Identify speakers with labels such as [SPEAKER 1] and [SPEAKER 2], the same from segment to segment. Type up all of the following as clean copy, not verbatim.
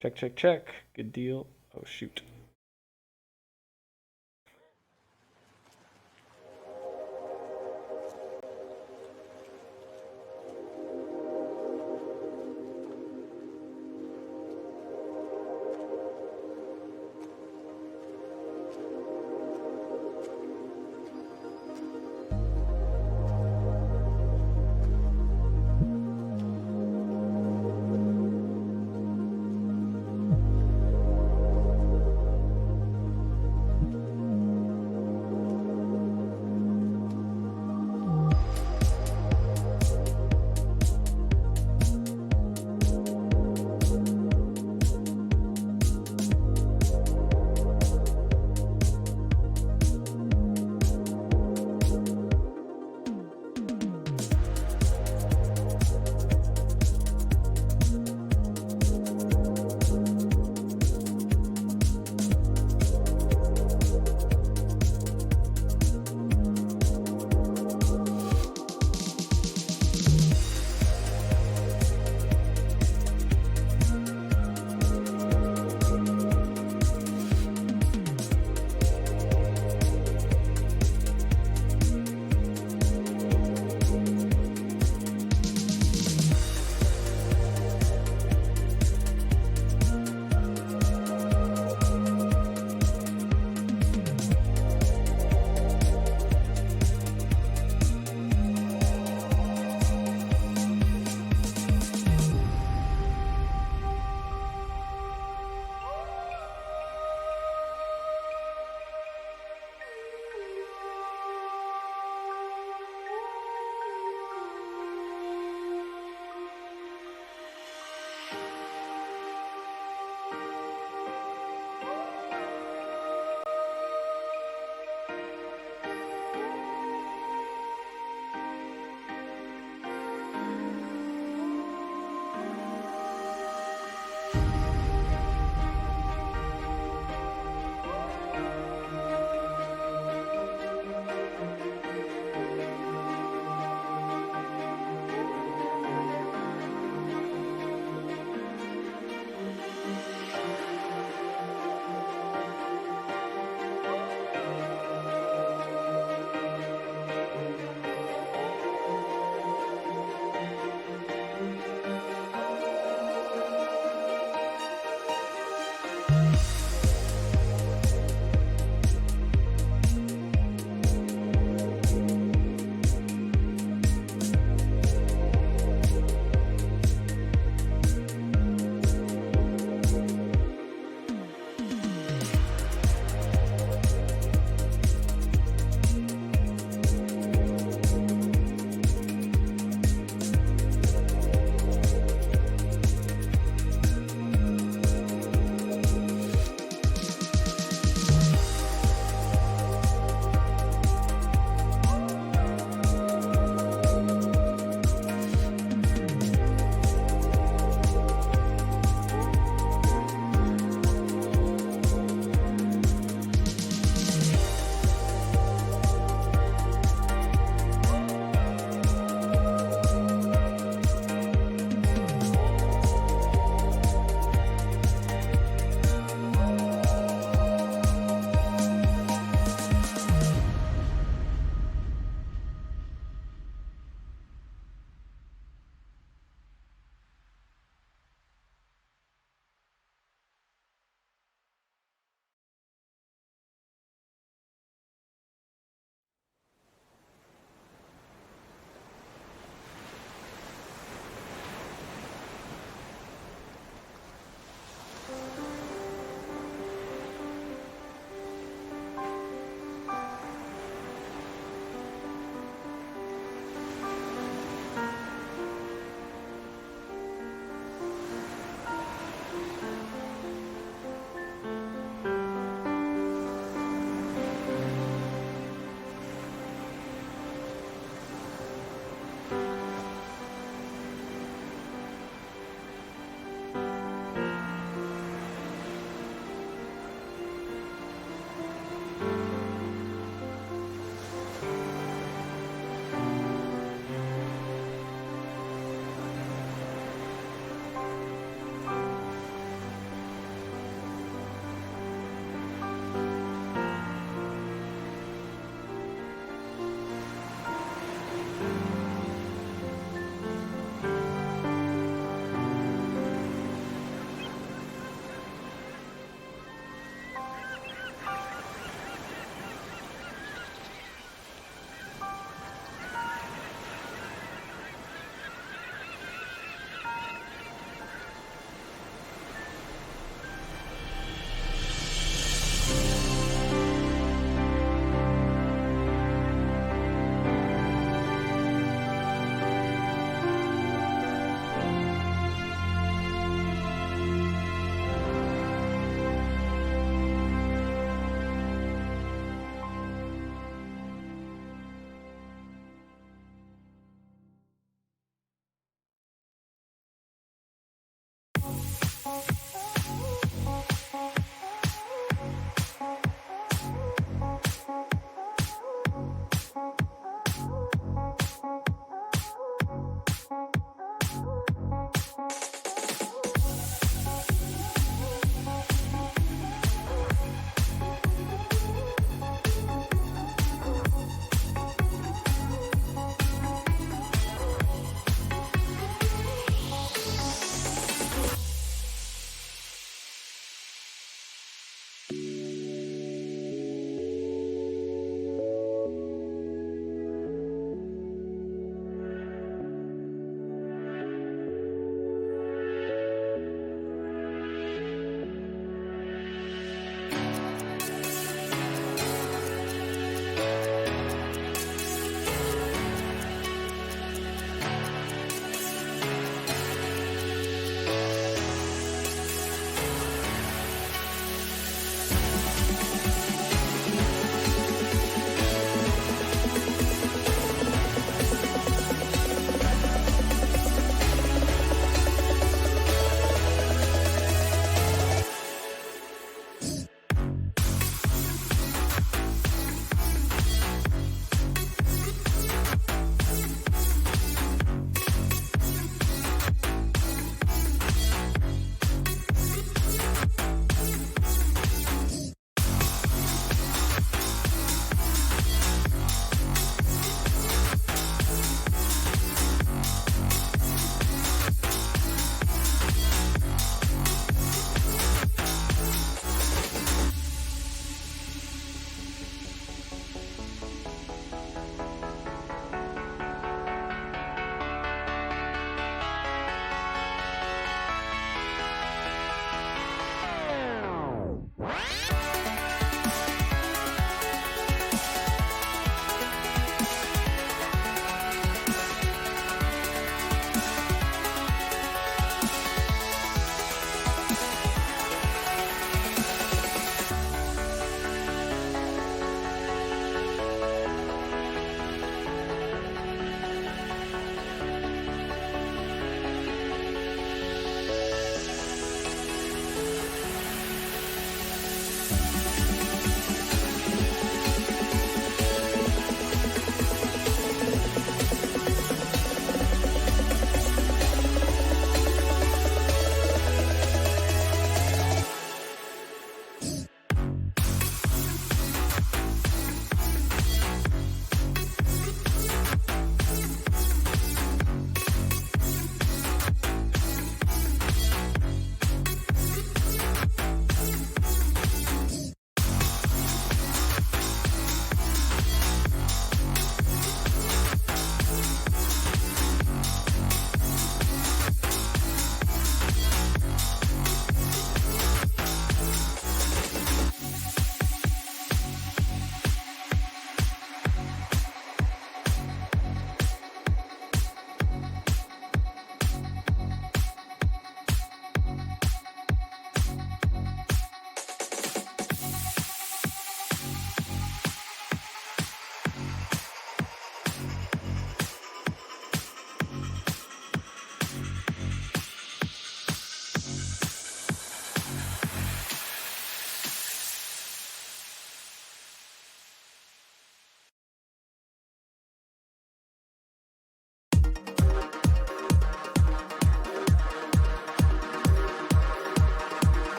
[SPEAKER 1] Check, check, check. Good deal. Oh, shoot.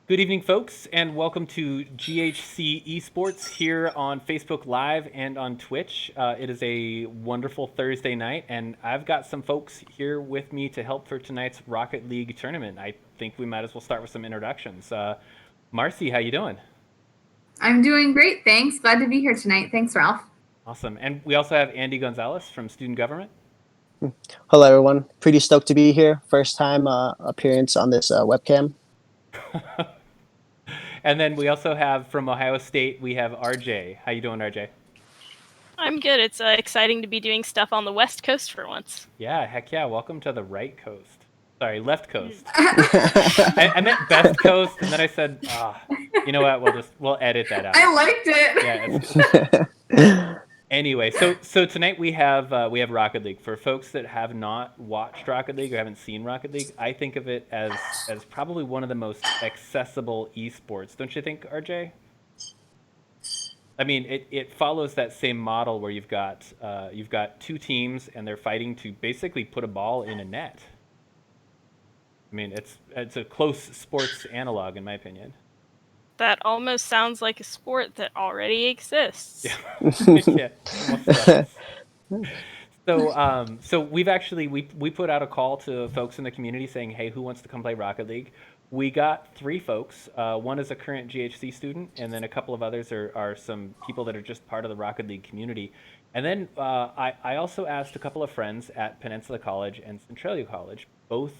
[SPEAKER 1] Good evening, folks, and welcome to GHC Esports here on Facebook Live and on Twitch. It is a wonderful Thursday night, and I've got some folks here with me to help for tonight's Rocket League tournament. I think we might as well start with some introductions. Marcy, how you doing?
[SPEAKER 2] I'm doing great, thanks. Glad to be here tonight. Thanks, Ralph.
[SPEAKER 1] Awesome. And we also have Andy Gonzales from Student Government.
[SPEAKER 3] Hello, everyone. Pretty stoked to be here. First time appearance on this webcam.
[SPEAKER 1] And then we also have from Ohio State, we have RJ. How you doing, RJ?
[SPEAKER 4] I'm good. It's exciting to be doing stuff on the West Coast for once.
[SPEAKER 1] Yeah, heck yeah. Welcome to the right coast. Sorry, left coast. I meant best coast, and then I said, you know what? We'll edit that out.
[SPEAKER 2] I liked it.
[SPEAKER 1] Yeah. Anyway, so tonight we have Rocket League. For folks that have not watched Rocket League or haven't seen Rocket League, I think of it as probably one of the most accessible esports. Don't you think, RJ? I mean, it follows that same model where you've got two teams and they're fighting to basically put a ball in a net. I mean, it's a close sports analog in my opinion.
[SPEAKER 4] That almost sounds like a sport that already exists.
[SPEAKER 1] Yeah. So we've actually we put out a call to folks in the community saying, hey, who wants to come play Rocket League? We got 3 folks. One is a current GHC student, and then a couple of others are some people that are just part of the Rocket League community. And then I also asked a couple of friends at Peninsula College and Centralia College, both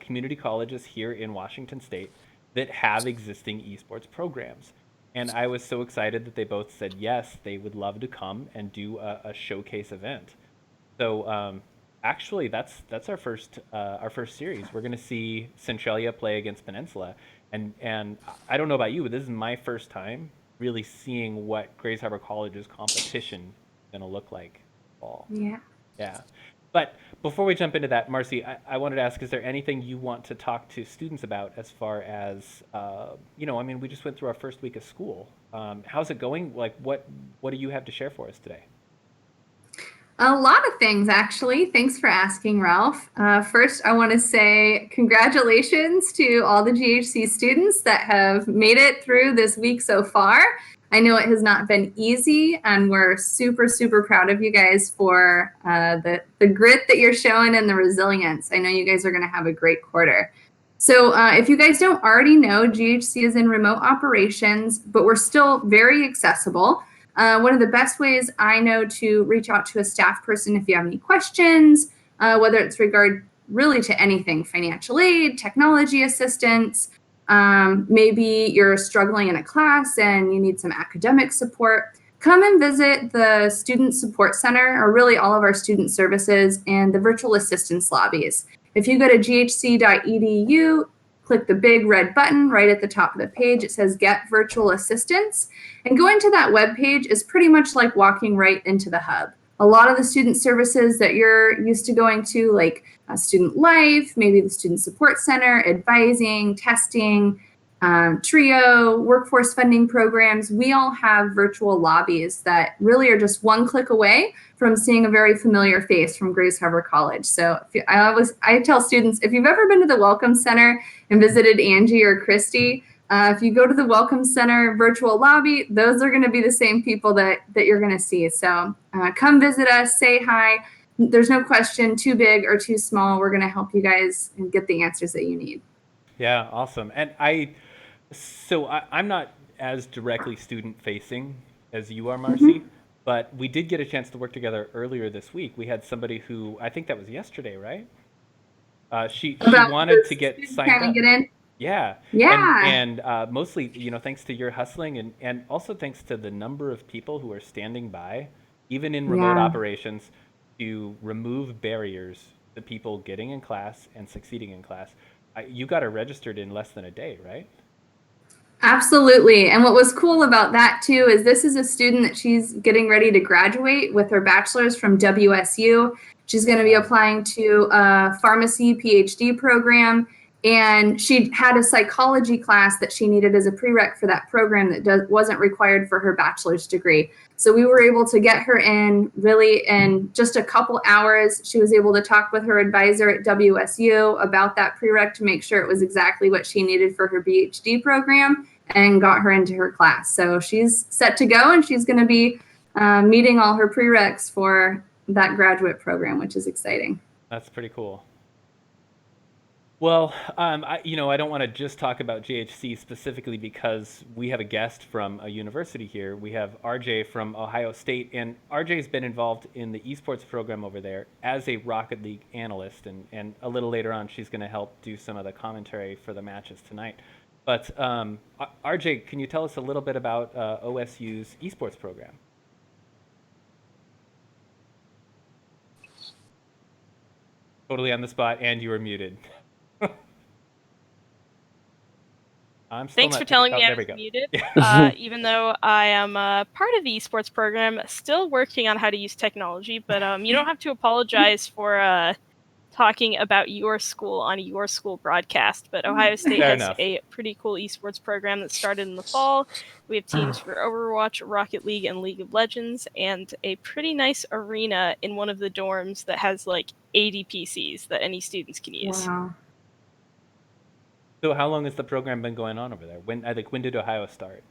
[SPEAKER 1] community colleges here in Washington State, that have existing esports programs. And I was so excited that they both said yes, they would love to come and do a showcase event. So actually, that's our first series. We're going to see Centralia play against Peninsula, and I don't know about you, but this is my first time really seeing what Grays Harbor College's competition is going to look like. Fall. Yeah. But before we jump into that, Marcy, I wanted to ask, is there anything you want to talk to students about as far as, I mean, we just went through our first week of school. How's it going? Like, what do you have to share for us today?
[SPEAKER 2] A lot of things, actually. Thanks for asking, Ralph. First, I want to say congratulations to all the GHC students that have made it through this week so far. I know it has not been easy, and we're super, super proud of you guys for the grit that you're showing and the resilience. I know you guys are going to have a great quarter. So if you guys don't already know, GHC is in remote operations, but we're still very accessible. One of the best ways I know to reach out to a staff person if you have any questions, whether it's regard really to anything, financial aid, technology assistance, maybe you're struggling in a class and you need some academic support, come and visit the Student Support Center, or really all of our student services and the virtual assistance lobbies. If you go to ghc.edu, click the big red button right at the top of the page. It says Get Virtual Assistance. And going to that web page is pretty much like walking right into the hub. A lot of the student services that you're used to going to, like Student Life, maybe the Student Support Center, advising, testing, TRIO, workforce funding programs, we all have virtual lobbies that really are just one click away from seeing a very familiar face from Grays Harbor College. So I tell students, if you've ever been to the Welcome Center and visited Angie or Christy, if you go to the Welcome Center virtual lobby, those are going to be the same people that you're going to see. So come visit us, say hi. There's no question too big or too small. We're going to help you guys and get the answers that you need.
[SPEAKER 1] Yeah, awesome. And I'm not as directly student facing as you are, Marcy, but we did get a chance to work together earlier this week. We had somebody who, I think that was yesterday, right? She wanted to get signed up.
[SPEAKER 2] Get in?
[SPEAKER 1] Yeah.
[SPEAKER 2] Yeah.
[SPEAKER 1] And mostly, thanks to your hustling and also thanks to the number of people who are standing by, even in remote operations, to remove barriers to people getting in class and succeeding in class. You got her registered in less than a day, right?
[SPEAKER 2] Absolutely. And what was cool about that too is this is a student that she's getting ready to graduate with her bachelor's from WSU. She's going to be applying to a pharmacy PhD program. And she had a psychology class that she needed as a prereq for that program that wasn't required for her bachelor's degree. So we were able to get her in really in just a couple hours. She was able to talk with her advisor at WSU about that prereq to make sure it was exactly what she needed for her PhD program, and got her into her class. So she's set to go, and she's going to be meeting all her prereqs for that graduate program, which is exciting.
[SPEAKER 1] That's pretty cool. Well, I don't want to just talk about GHC specifically because we have a guest from a university here. We have RJ from Ohio State, and RJ's been involved in the esports program over there as a Rocket League analyst, and a little later on she's going to help do some of the commentary for the matches tonight. But RJ, can you tell us a little bit about OSU's esports program? Totally on the spot, and you were muted.
[SPEAKER 4] Thanks for telling me I was muted. Even though I am part of the esports program, still working on how to use technology, but you don't have to apologize for talking about your school on your school broadcast. But Ohio State has a pretty cool esports program that started in the fall. We have teams for Overwatch, Rocket League, and League of Legends, and a pretty nice arena in one of the dorms that has like 80 PCs that any students can use.
[SPEAKER 2] Wow.
[SPEAKER 1] So how long has the program been going on over there? When did Ohio start?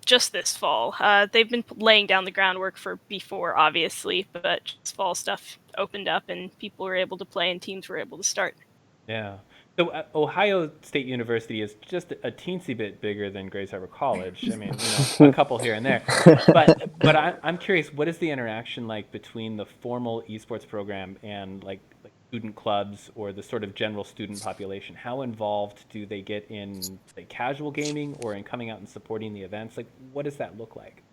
[SPEAKER 4] Just this fall. They've been laying down the groundwork for before, obviously, but just fall stuff opened up and people were able to play and teams were able to start.
[SPEAKER 1] Yeah. So Ohio State University is just a teensy bit bigger than Grace Harbor College. I mean, a couple here and there. But I'm curious, what is the interaction like between the formal esports program and like student clubs or the sort of general student population? How involved do they get in casual gaming or in coming out and supporting the events? Like, what does that look like?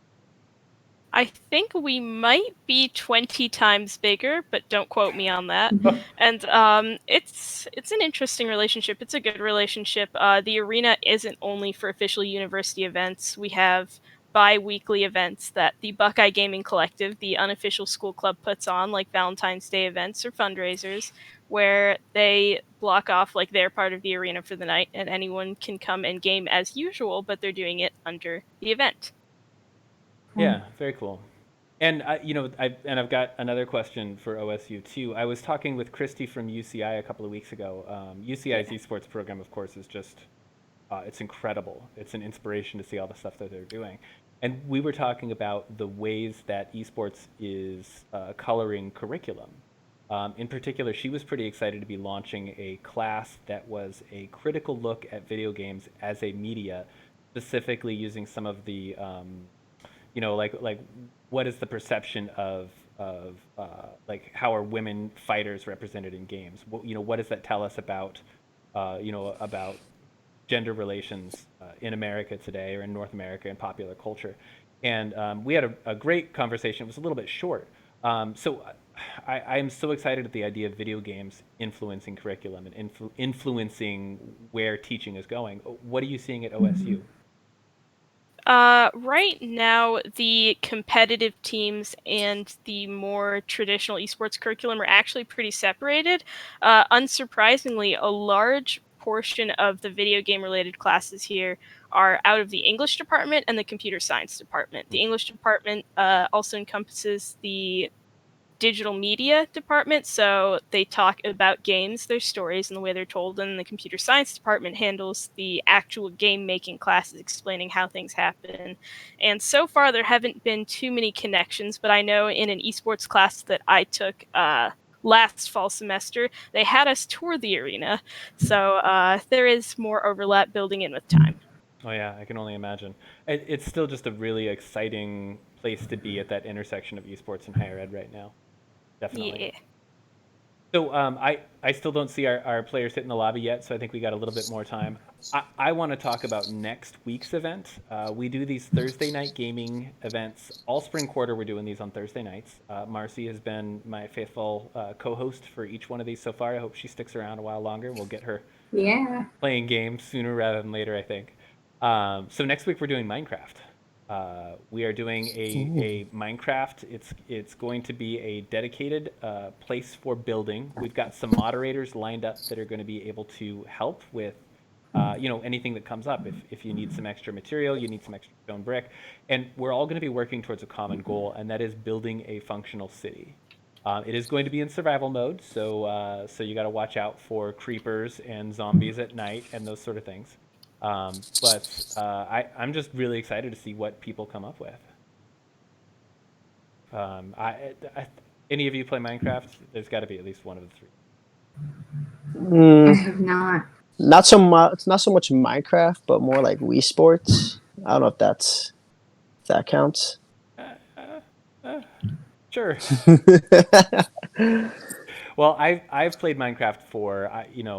[SPEAKER 4] I think we might be 20 times bigger, but don't quote me on that. And it's an interesting relationship. It's a good relationship. The arena isn't only for official university events. We have bi-weekly events that the Buckeye Gaming Collective, the unofficial school club, puts on, like Valentine's Day events or fundraisers, where they block off like their part of the arena for the night, and anyone can come and game as usual, but they're doing it under the event.
[SPEAKER 1] Yeah, very cool. And I've got another question for OSU too. I was talking with Christy from UCI a couple of weeks ago. UCI's esports program, of course, is just it's incredible. It's an inspiration to see all the stuff that they're doing. And we were talking about the ways that esports is coloring curriculum. In particular, she was pretty excited to be launching a class that was a critical look at video games as a media, specifically using some of the like what is the perception of like how are women fighters represented in games? What does that tell us about about gender relations in America today or in North America in popular culture? And we had a great conversation. It was a little bit short. So I am so excited at the idea of video games influencing curriculum and influencing where teaching is going. What are you seeing at OSU?
[SPEAKER 4] Right now, the competitive teams and the more traditional esports curriculum are actually pretty separated. Unsurprisingly, a large portion of the video game related classes here are out of the English department and the computer science department. The English department also encompasses the digital media department, so they talk about games, their stories, and the way they're told, and the computer science department handles the actual game making classes, explaining how things happen. And so far there haven't been too many connections, but I know in an esports class that I took last fall semester, they had us tour the arena, so there is more overlap building in with time.
[SPEAKER 1] Oh yeah, I can only imagine. It's still just a really exciting place to be at that intersection of esports and higher ed right now. Definitely.
[SPEAKER 4] Yeah.
[SPEAKER 1] So I still don't see our players hitting the lobby yet, so I think we got a little bit more time. I want to talk about next week's event. We do these Thursday night gaming events. All spring quarter, we're doing these on Thursday nights. Marcy has been my faithful co-host for each one of these so far. I hope she sticks around a while longer. We'll get her playing games sooner rather than later, I think. So next week we're doing Minecraft. We are doing a Minecraft. It's going to be a dedicated place for building. We've got some moderators lined up that are going to be able to help with anything that comes up. If you need some extra material, you need some extra stone brick, and we're all going to be working towards a common goal, and that is building a functional city. It is going to be in survival mode, so you got to watch out for creepers and zombies at night and those sort of things. But I'm just really excited to see what people come up with. Any of you play Minecraft? There's got to be at least one of the three.
[SPEAKER 2] I have not.
[SPEAKER 3] Not so much Minecraft, but more like Wii Sports. I don't know if that counts.
[SPEAKER 1] Sure. Well, I've played Minecraft for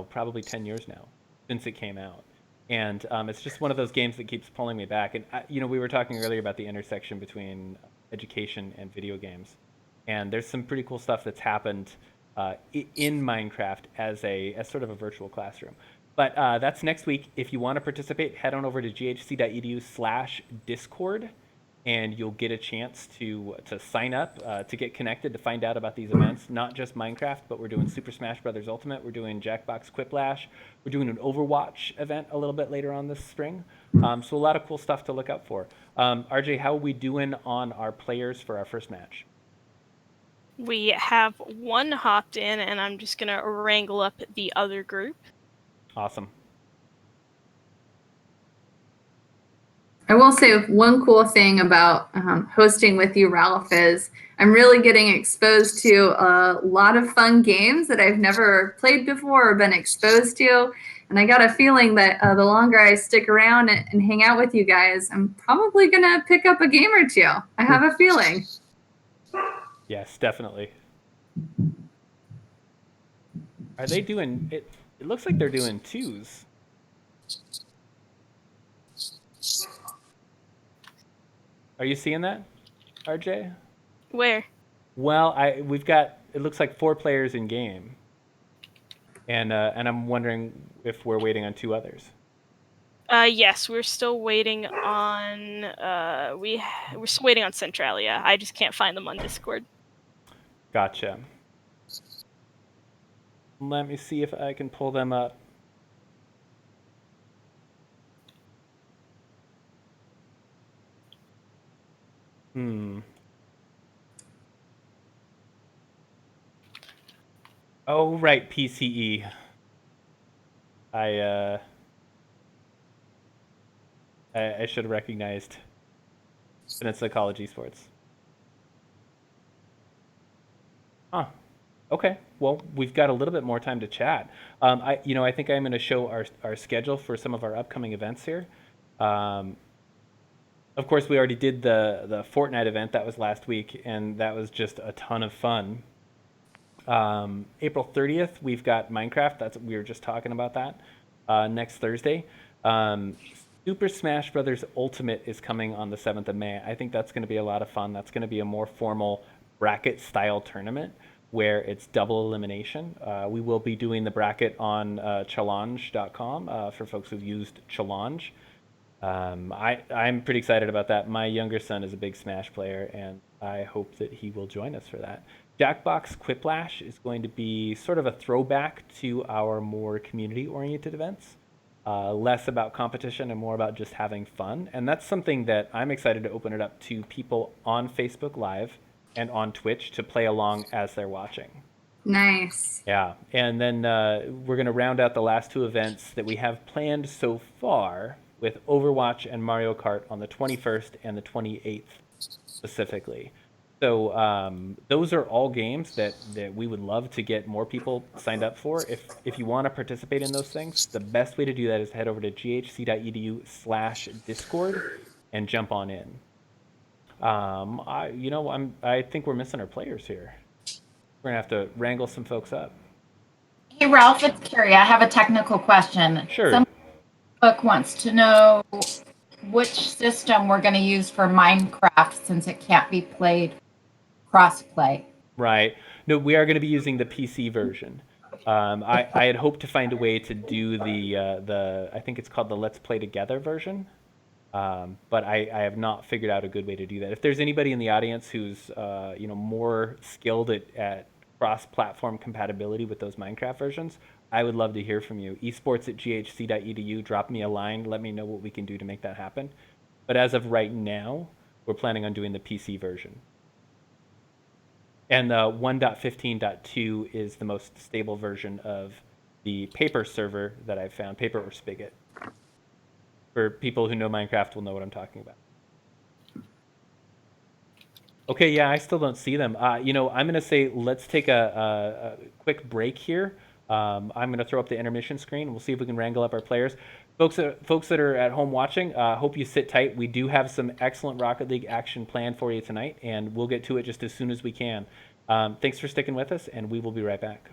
[SPEAKER 1] probably 10 years now, since it came out, and it's just one of those games that keeps pulling me back. And we were talking earlier about the intersection between education and video games, and there's some pretty cool stuff that's happened in Minecraft as sort of a virtual classroom. But that's next week. If you want to participate, head on over to ghc.edu/discord. And you'll get a chance to sign up, to get connected, to find out about these events. Not just Minecraft, but we're doing Super Smash Bros. Ultimate. We're doing Jackbox Quiplash. We're doing an Overwatch event a little bit later on this spring. So a lot of cool stuff to look out for. RJ, how are we doing on our players for our first match?
[SPEAKER 4] We have one hopped in, and I'm just going to wrangle up the other group.
[SPEAKER 1] Awesome.
[SPEAKER 2] I will say one cool thing about hosting with you, Ralph, is I'm really getting exposed to a lot of fun games that I've never played before or been exposed to. And I got a feeling that the longer I stick around and hang out with you guys, I'm probably going to pick up a game or two. I have a feeling.
[SPEAKER 1] Yes, definitely. Are they doing it? It looks like they're doing twos. Are you seeing that, RJ?
[SPEAKER 4] Where?
[SPEAKER 1] Well, we've got, it looks like 4 players in game, and I'm wondering if we're waiting on 2 others.
[SPEAKER 4] Yes, we're still waiting on we're still waiting on Centralia. I just can't find them on Discord.
[SPEAKER 1] Gotcha. Let me see if I can pull them up. Oh, right, PCE. I should have recognized Peninsula College Esports. Huh. Okay. Well, we've got a little bit more time to chat. I think I'm going to show our schedule for some of our upcoming events here. Of course, we already did the Fortnite event. That was last week, and that was just a ton of fun. April 30th, we've got Minecraft. We were just talking about that. Next Thursday. Super Smash Bros. Ultimate is coming on the 7th of May. I think that's going to be a lot of fun. That's going to be a more formal bracket-style tournament where it's double elimination. We will be doing the bracket on challenge.com for folks who've used Challenge. I'm pretty excited about that. My younger son is a big Smash player, and I hope that he will join us for that. Jackbox Quiplash is going to be sort of a throwback to our more community-oriented events. Less about competition and more about just having fun. And that's something that I'm excited to open it up to people on Facebook Live and on Twitch to play along as they're watching.
[SPEAKER 2] Nice.
[SPEAKER 1] Yeah. And then we're going to round out the last 2 events that we have planned so far with Overwatch and Mario Kart on the 21st and the 28th specifically. So those are all games that we would love to get more people signed up for. If you want to participate in those things, the best way to do that is head over to ghc.edu/discord and jump on in. I think we're missing our players here. We're gonna have to wrangle some folks up.
[SPEAKER 5] Hey Ralph, it's Carrie. I have a technical question.
[SPEAKER 1] Sure.
[SPEAKER 5] Some book wants to know which system we're going to use for Minecraft since it can't be played cross-play.
[SPEAKER 1] Right. No, we are going to be using the PC version. I had hoped to find a way to do the I think it's called the Let's Play Together version. But I have not figured out a good way to do that. If there's anybody in the audience who's more skilled at cross-platform compatibility with those Minecraft versions, I would love to hear from you. esports@ghc.edu, drop me a line, let me know what we can do to make that happen. But as of right now, we're planning on doing the PC version. And the 1.15.2 is the most stable version of the paper server that I've found, paper or spigot. For people who know Minecraft will know what I'm talking about. Okay, yeah, I still don't see them. I'm going to say let's take a quick break here. I'm going to throw up the intermission screen. We'll see if we can wrangle up our players. Folks that are at home watching, hope you sit tight. We do have some excellent Rocket League action planned for you tonight, and we'll get to it just as soon as we can. Thanks for sticking with us, and we will be right back.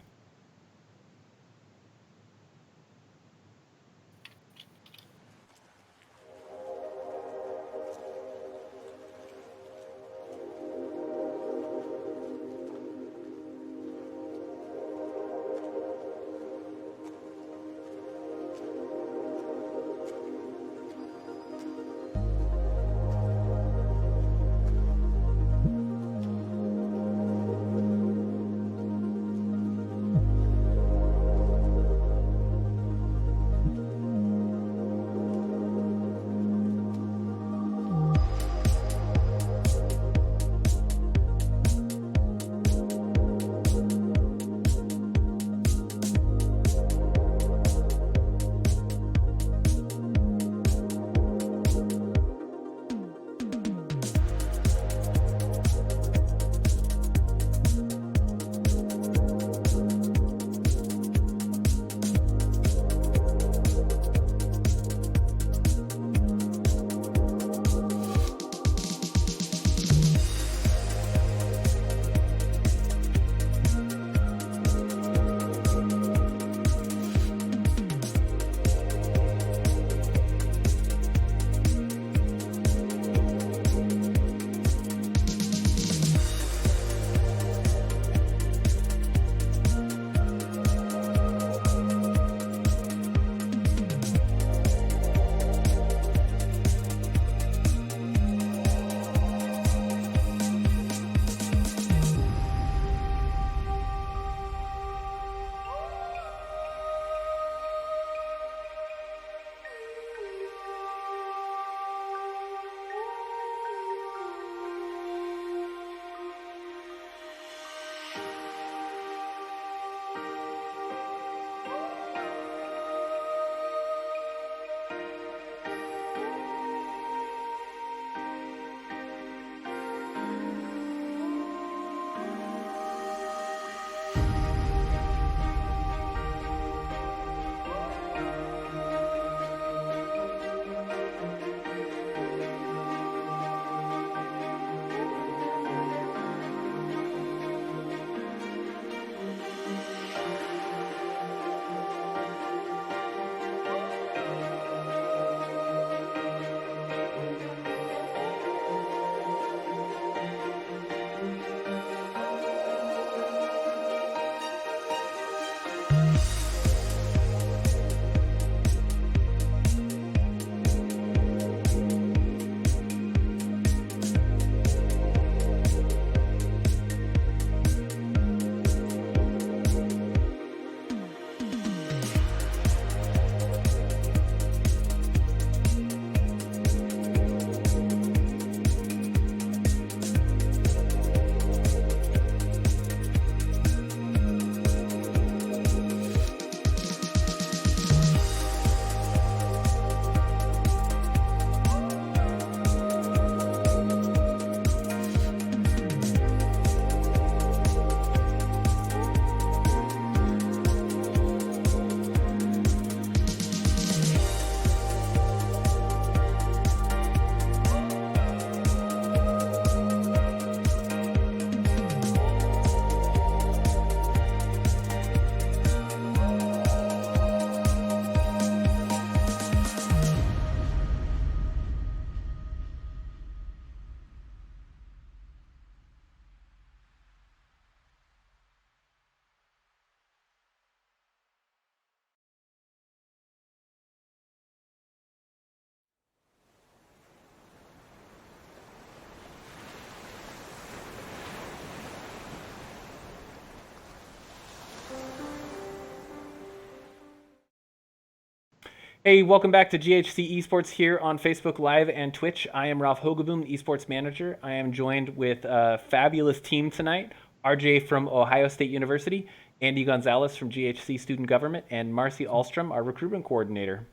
[SPEAKER 1] Hey, welcome back to GHC Esports here on Facebook Live and Twitch. I am Ralph Hogaboom, Esports Manager. I am joined with a fabulous team tonight. RJ from Ohio State University, Andy Gonzales from GHC Student Government, and Marcy Alstrom, our recruitment coordinator.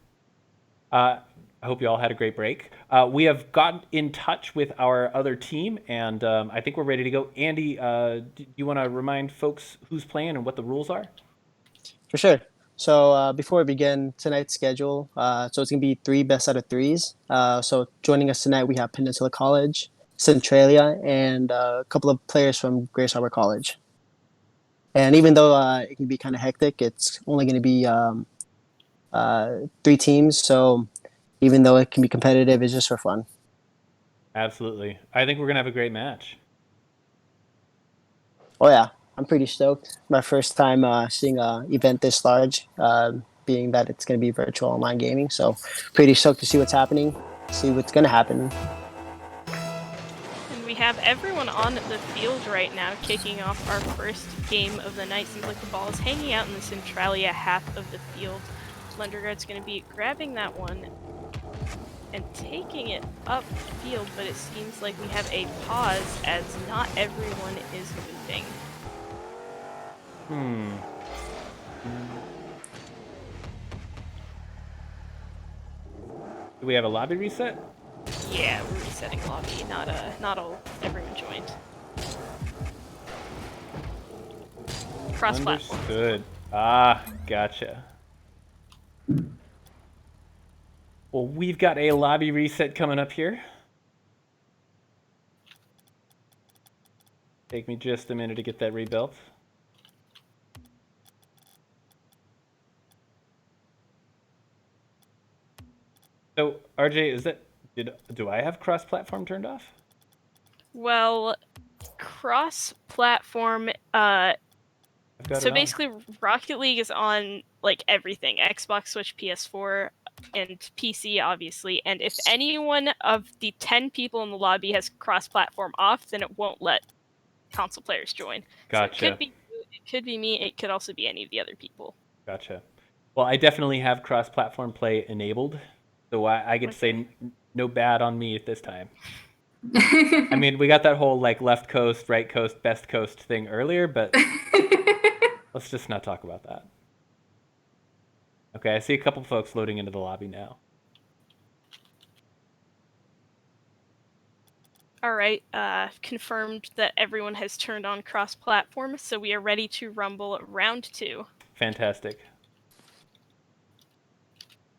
[SPEAKER 1] I hope you all had a great break. We have gotten in touch with our other team, and I think we're ready to go. Andy, do you want to remind folks who's playing and what the rules are?
[SPEAKER 3] For sure. So before we begin tonight's schedule, so it's going to be 3 best out of 3s. So joining us tonight, we have Peninsula College, Centralia, and a couple of players from Grace Harbor College. And even though it can be kind of hectic, it's only going to be 3 teams. So even though it can be competitive, it's just for fun.
[SPEAKER 1] Absolutely. I think we're going to have a great match.
[SPEAKER 3] Oh, yeah. I'm pretty stoked. My first time seeing an event this large, being that it's going to be virtual online gaming. So pretty stoked to see what's happening, see what's going to happen.
[SPEAKER 4] And we have everyone on the field right now, kicking off our first game of the night. Seems like the ball is hanging out in the Centralia half of the field. Lundergaard's going to be grabbing that one and taking it upfield, but it seems like we have a pause as not everyone is moving.
[SPEAKER 1] Do we have a lobby reset?
[SPEAKER 4] Yeah, we're resetting lobby, not all everyone joined. Cross-platform.
[SPEAKER 1] Understood. Ah, gotcha. Well, we've got a lobby reset coming up here. Take me just a minute to get that rebuilt. So, RJ, is that do I have cross-platform turned off?
[SPEAKER 4] Well, cross-platform,
[SPEAKER 1] I've got
[SPEAKER 4] so
[SPEAKER 1] it on.
[SPEAKER 4] basically Rocket League is on like everything, Xbox, Switch, PS4, and PC obviously, and if anyone of the 10 people in the lobby has cross-platform off, then it won't let console players join.
[SPEAKER 1] Gotcha.
[SPEAKER 4] So it could be me, it could also be any of the other people.
[SPEAKER 1] Gotcha. Well, I definitely have cross-platform play enabled, so I get to say no bad on me at this time. I mean, we got that whole like left coast, right coast, best coast thing earlier, but let's just not talk about that. Okay, I see a couple folks loading into the lobby now.
[SPEAKER 4] All right, confirmed that everyone has turned on cross-platform, so we are ready to rumble round 2.
[SPEAKER 1] Fantastic.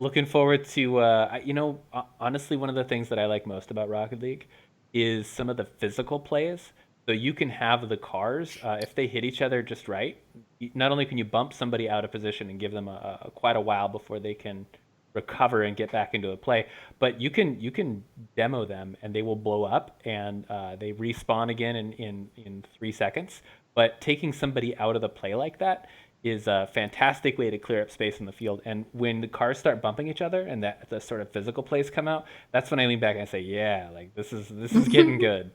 [SPEAKER 1] Looking forward to, honestly, one of the things that I like most about Rocket League is some of the physical plays. So you can have the cars, if they hit each other just right, not only can you bump somebody out of position and give them quite a while before they can recover and get back into a play, but you can demo them and they will blow up and they respawn again in 3 seconds. But taking somebody out of the play like that is a fantastic way to clear up space in the field. And when the cars start bumping each other and that the sort of physical plays come out, that's when I lean back and I say, yeah, like this is getting good.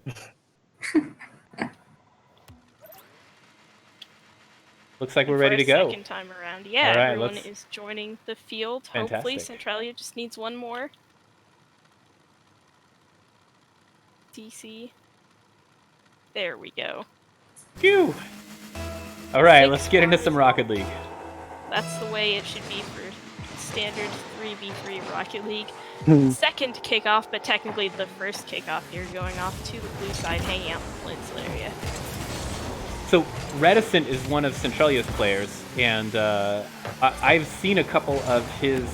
[SPEAKER 1] Looks like we're ready to go.
[SPEAKER 4] Second time around. Yeah,
[SPEAKER 1] all right,
[SPEAKER 4] everyone is joining the field.
[SPEAKER 1] Fantastic.
[SPEAKER 4] Hopefully Centralia just needs one more. DC. There we go.
[SPEAKER 1] Phew. All right, let's get into some Rocket League.
[SPEAKER 4] That's the way it should be for standard 3v3 Rocket League. Second kickoff, but technically the first kickoff here, going off to the blue side, hanging out in the Peninsula area.
[SPEAKER 1] So Reticent is one of Centralia's players, and I've seen a couple of his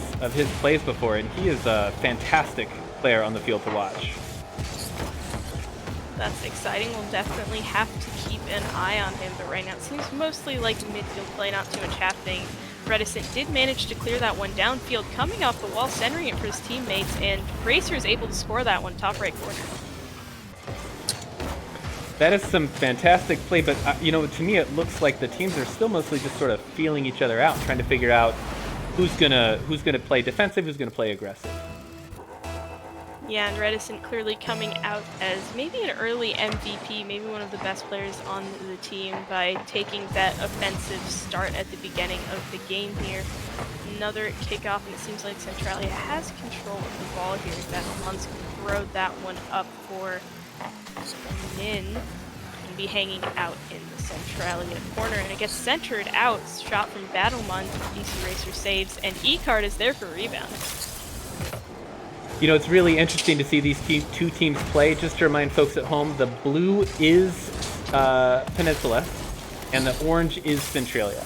[SPEAKER 1] plays before, and he is a fantastic player on the field to watch.
[SPEAKER 4] That's exciting. We'll definitely have to keep an eye on him, but right now it seems mostly like midfield play, not too much happening. Reticent did manage to clear that one downfield, coming off the wall, centering it for his teammates, and Racer is able to score that one top right corner.
[SPEAKER 1] That is some fantastic play, but to me it looks like the teams are still mostly just sort of feeling each other out, trying to figure out who's gonna play defensive, who's gonna play aggressive.
[SPEAKER 4] Yeah, and Reticent clearly coming out as maybe an early MVP, maybe one of the best players on the team by taking that offensive start at the beginning of the game here. another kickoff, and it seems like Centralia has control of the ball here. Battlemon's going to throw that one up for Nin, and be hanging out in the Centralia corner, and it gets centered out. Shot from Battlemon, DC Racer saves, and E-Card is there for a rebound.
[SPEAKER 1] You know, it's really interesting to see these two teams play. Just to remind folks at home, the blue is Peninsula, and the orange is Centralia.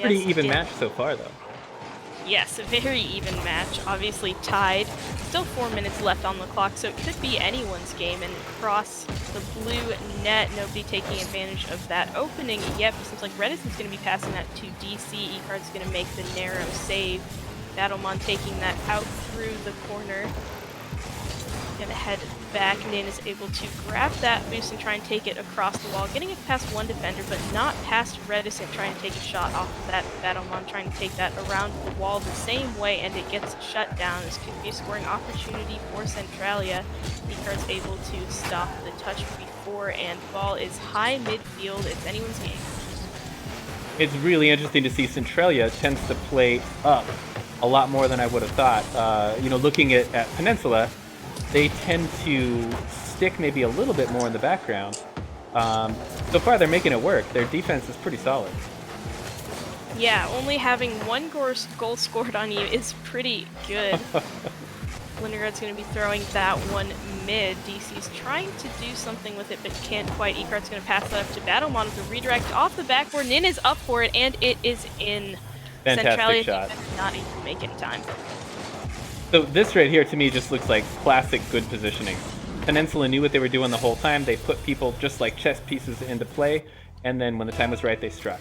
[SPEAKER 1] Pretty even match so far, though.
[SPEAKER 4] Yes, a very even match. Obviously tied. Still 4 minutes left on the clock, so it could be anyone's game. And across the blue net, nobody taking advantage of that opening. Yep, it seems like Redison's going to be passing that to DC. E-Card's going to make the narrow save. Battlemon taking that out through the corner. Gonna head back. Nin is able to grab that boost and try and take it across the wall, getting it past one defender, but not past Redison, trying to take a shot off of that. Battlemon trying to take that around the wall the same way, and it gets shut down. This could be a scoring opportunity for Centralia. E-Card's able to stop the touch before, and ball is high midfield. It's anyone's game.
[SPEAKER 1] It's really interesting to see Centralia tends to play up a lot more than I would have thought. You know, looking at Peninsula, they tend to stick maybe a little bit more in the background. So far, they're making it work. Their defense is pretty solid.
[SPEAKER 4] Yeah, only having one goal scored on you is pretty good. Lindergaard's going to be throwing that one mid. DC's trying to do something with it, but can't quite. E-Card's going to pass that up to Battlemon with a redirect off the backboard. Nin is up for it, and it is in.
[SPEAKER 1] Fantastic
[SPEAKER 4] Centralia
[SPEAKER 1] shot.
[SPEAKER 4] Not even make it in time.
[SPEAKER 1] So this right here to me just looks like classic good positioning. Peninsula knew what they were doing the whole time. They put people just like chess pieces into play, and then when the time was right, they struck.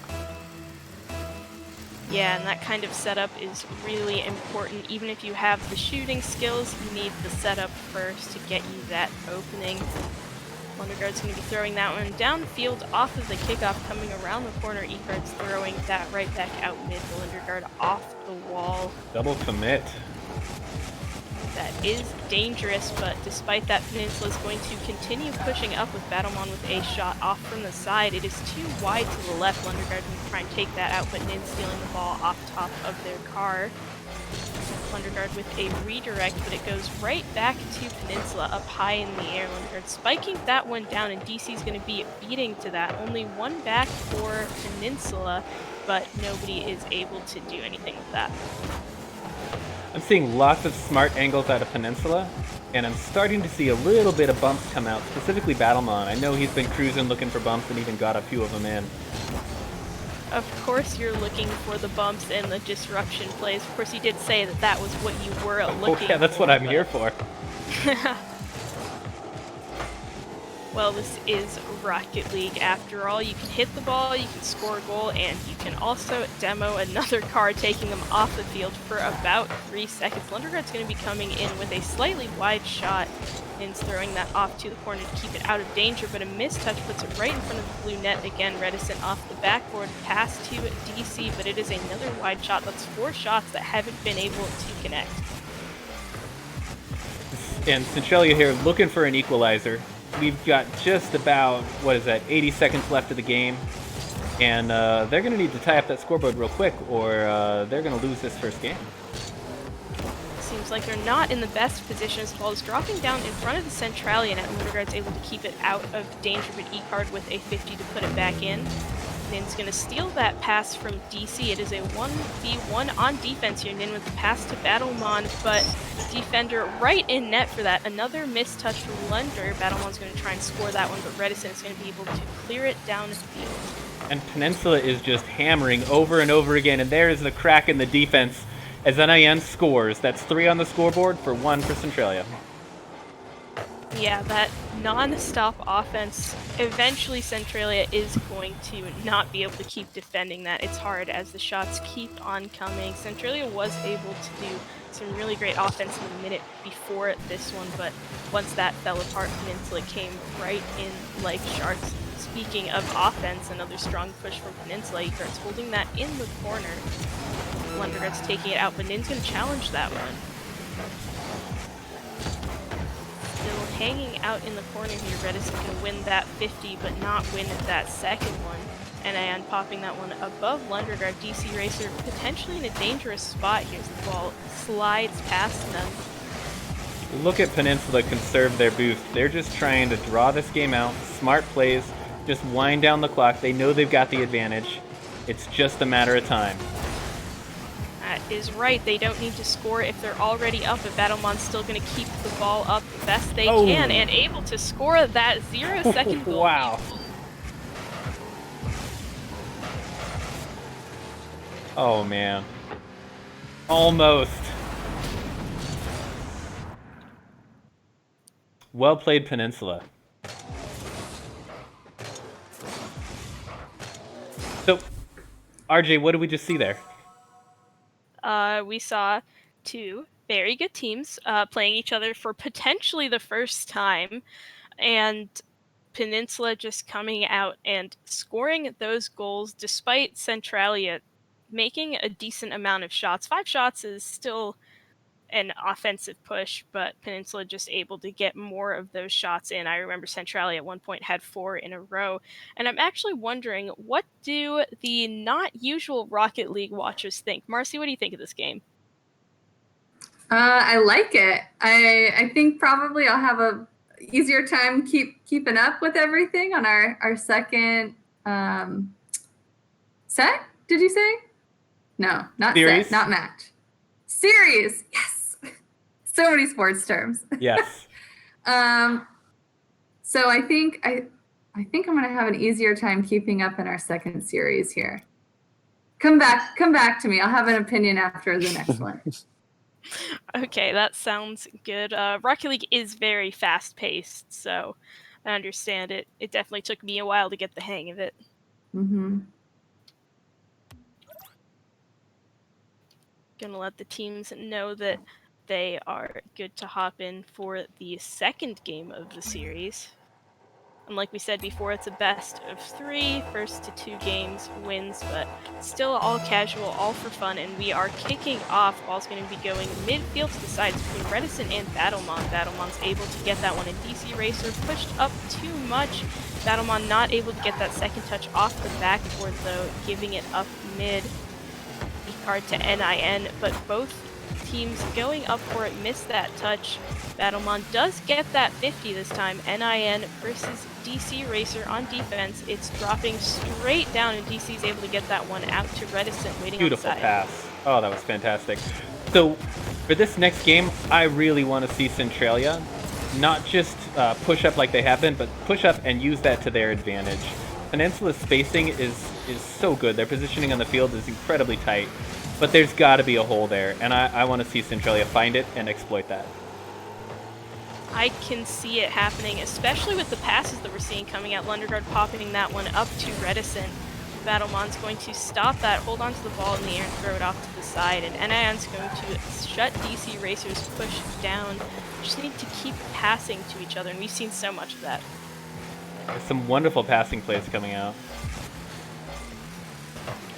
[SPEAKER 4] Yeah, and that kind of setup is really important. Even if you have the shooting skills, you need the setup first to get you that opening. Lindergaard's going to be throwing that one downfield off of the kickoff, coming around the corner. E-Card's throwing that right back out mid. Lindergaard off the wall.
[SPEAKER 1] Double commit.
[SPEAKER 4] That is dangerous, but despite that, Peninsula is going to continue pushing up with Battlemon with a shot off from the side. It is too wide to the left. Lindergaard can try and take that out, but Nin stealing the ball off top of their car. Lindergaard with a redirect, but it goes right back to Peninsula up high in the air. Lindergaard spiking that one down, and DC's going to be beating to that. Only one back for Peninsula, but nobody is able to do anything with that.
[SPEAKER 1] I'm seeing lots of smart angles out of Peninsula, and I'm starting to see a little bit of bumps come out, specifically Battlemon. I know he's been cruising looking for bumps and even got a few of them in.
[SPEAKER 4] Of course you're looking for the bumps and the disruption plays. Of course, you did say that that was what you were looking for.
[SPEAKER 1] Oh yeah, that's what I'm here for.
[SPEAKER 4] Well, this is Rocket League after all. You can hit the ball, you can score a goal, and you can also demo another car, taking them off the field for about 3 seconds. Lindergaard's going to be coming in with a slightly wide shot. Nin's throwing that off to the corner to keep it out of danger, but a missed touch puts it right in front of the blue net. Again, Redison off the backboard, pass to DC, but it is another wide shot. That's 4 shots that haven't been able to connect.
[SPEAKER 1] And Centralia here looking for an equalizer. We've got just about, 80 seconds left of the game. And they're going to need to tie up that scoreboard real quick, or they're going to lose this first game.
[SPEAKER 4] Seems like they're not in the best position as well as dropping down in front of the Centralia net. Lindergaard's able to keep it out of danger, but E-Card with a 50 to put it back in. Nin's going to steal that pass from DC. It is a 1v1 on defense here. Nin with the pass to Battlemon, but defender right in net for that. Another missed touch from Lunder. Battlemon's going to try and score that one, but Redison is going to be able to clear it down the field.
[SPEAKER 1] And Peninsula is just hammering over and over again, and there is the crack in the defense as NIN scores. That's 3 on the scoreboard for 1 for Centralia.
[SPEAKER 4] Yeah, that non-stop offense, eventually Centralia is going to not be able to keep defending that. It's hard as the shots keep on coming. Centralia was able to do some really great offense in the minute before this one, but once that fell apart, Peninsula came right in like sharks. Speaking of offense, another strong push from Peninsula. E-Card's holding that in the corner. Lundergard's taking it out, but Nin's going to challenge that one. Still hanging out in the corner here. Redis can win that 50, but not win that second one. And popping that one above Lunderguard. DC Racer potentially in a dangerous spot here as the ball slides past them.
[SPEAKER 1] Look at Peninsula conserve their boost. They're just trying to draw this game out. Smart plays, just wind down the clock. They know they've got the advantage. It's just a matter of time.
[SPEAKER 4] That is right. They don't need to score if they're already up. But Battlemon's still going to keep the ball up the best they can and able to score that 0-second goal.
[SPEAKER 1] Wow. Oh, man. Almost. Well played, Peninsula. So, RJ, what did we just see there?
[SPEAKER 4] We saw two very good teams playing each other for potentially the first time, and Peninsula just coming out and scoring those goals despite Centralia making a decent amount of shots. 5 shots is still an offensive push, but Peninsula just able to get more of those shots in. I remember Centralia at one point had 4 in a row. And I'm actually wondering, what do the not usual Rocket League watchers think? Marcy, what do you think of this game?
[SPEAKER 2] I like it. I think probably I'll have a easier time keeping up with everything on our second set. Did you say? No, not
[SPEAKER 1] Series?
[SPEAKER 2] set, not match. Series. Yes. So many sports terms.
[SPEAKER 1] Yes.
[SPEAKER 2] So I think I'm gonna have an easier time keeping up in our second series here. Come back to me. I'll have an opinion after the next one.
[SPEAKER 4] Okay, that sounds good. Rocket League is very fast-paced, so I understand it. It definitely took me a while to get the hang of it.
[SPEAKER 2] Mm-hmm.
[SPEAKER 4] Gonna let the teams know that they are good to hop in for the second game of the series. And like we said before, it's a best of 3. First to 2 games wins, but still all casual, all for fun. And we are kicking off. Ball's going to be going midfield to the sides between Redison and Battlemon. Battlemon's able to get that one, and DC Racer pushed up too much. Battlemon not able to get that second touch off the backboard though, giving it up mid. Card to NIN, but both teams going up for it missed that touch. Battlemon does get that 50 this time. NIN versus DC Racer on defense. It's dropping straight down, and DC is able to get that one out to Reticent waiting
[SPEAKER 1] Beautiful
[SPEAKER 4] on the side.
[SPEAKER 1] pass. Oh, that was fantastic. So, for this next game, I really want to see Centralia not just push up like they have been, but push up and use that to their advantage. Peninsula's spacing is so good. Their positioning on the field is incredibly tight, but there's got to be a hole there, and I want to see Centralia find it and exploit that.
[SPEAKER 4] I can see it happening, especially with the passes that we're seeing coming out. Lunderguard popping that one up to Reticent. Battlemon's going to stop that, hold on to the ball in the air, and throw it off to the side. And NIN's going to shut DC Racer's push down. Just need to keep passing to each other, and we've seen so much of that.
[SPEAKER 1] There's some wonderful passing plays coming out.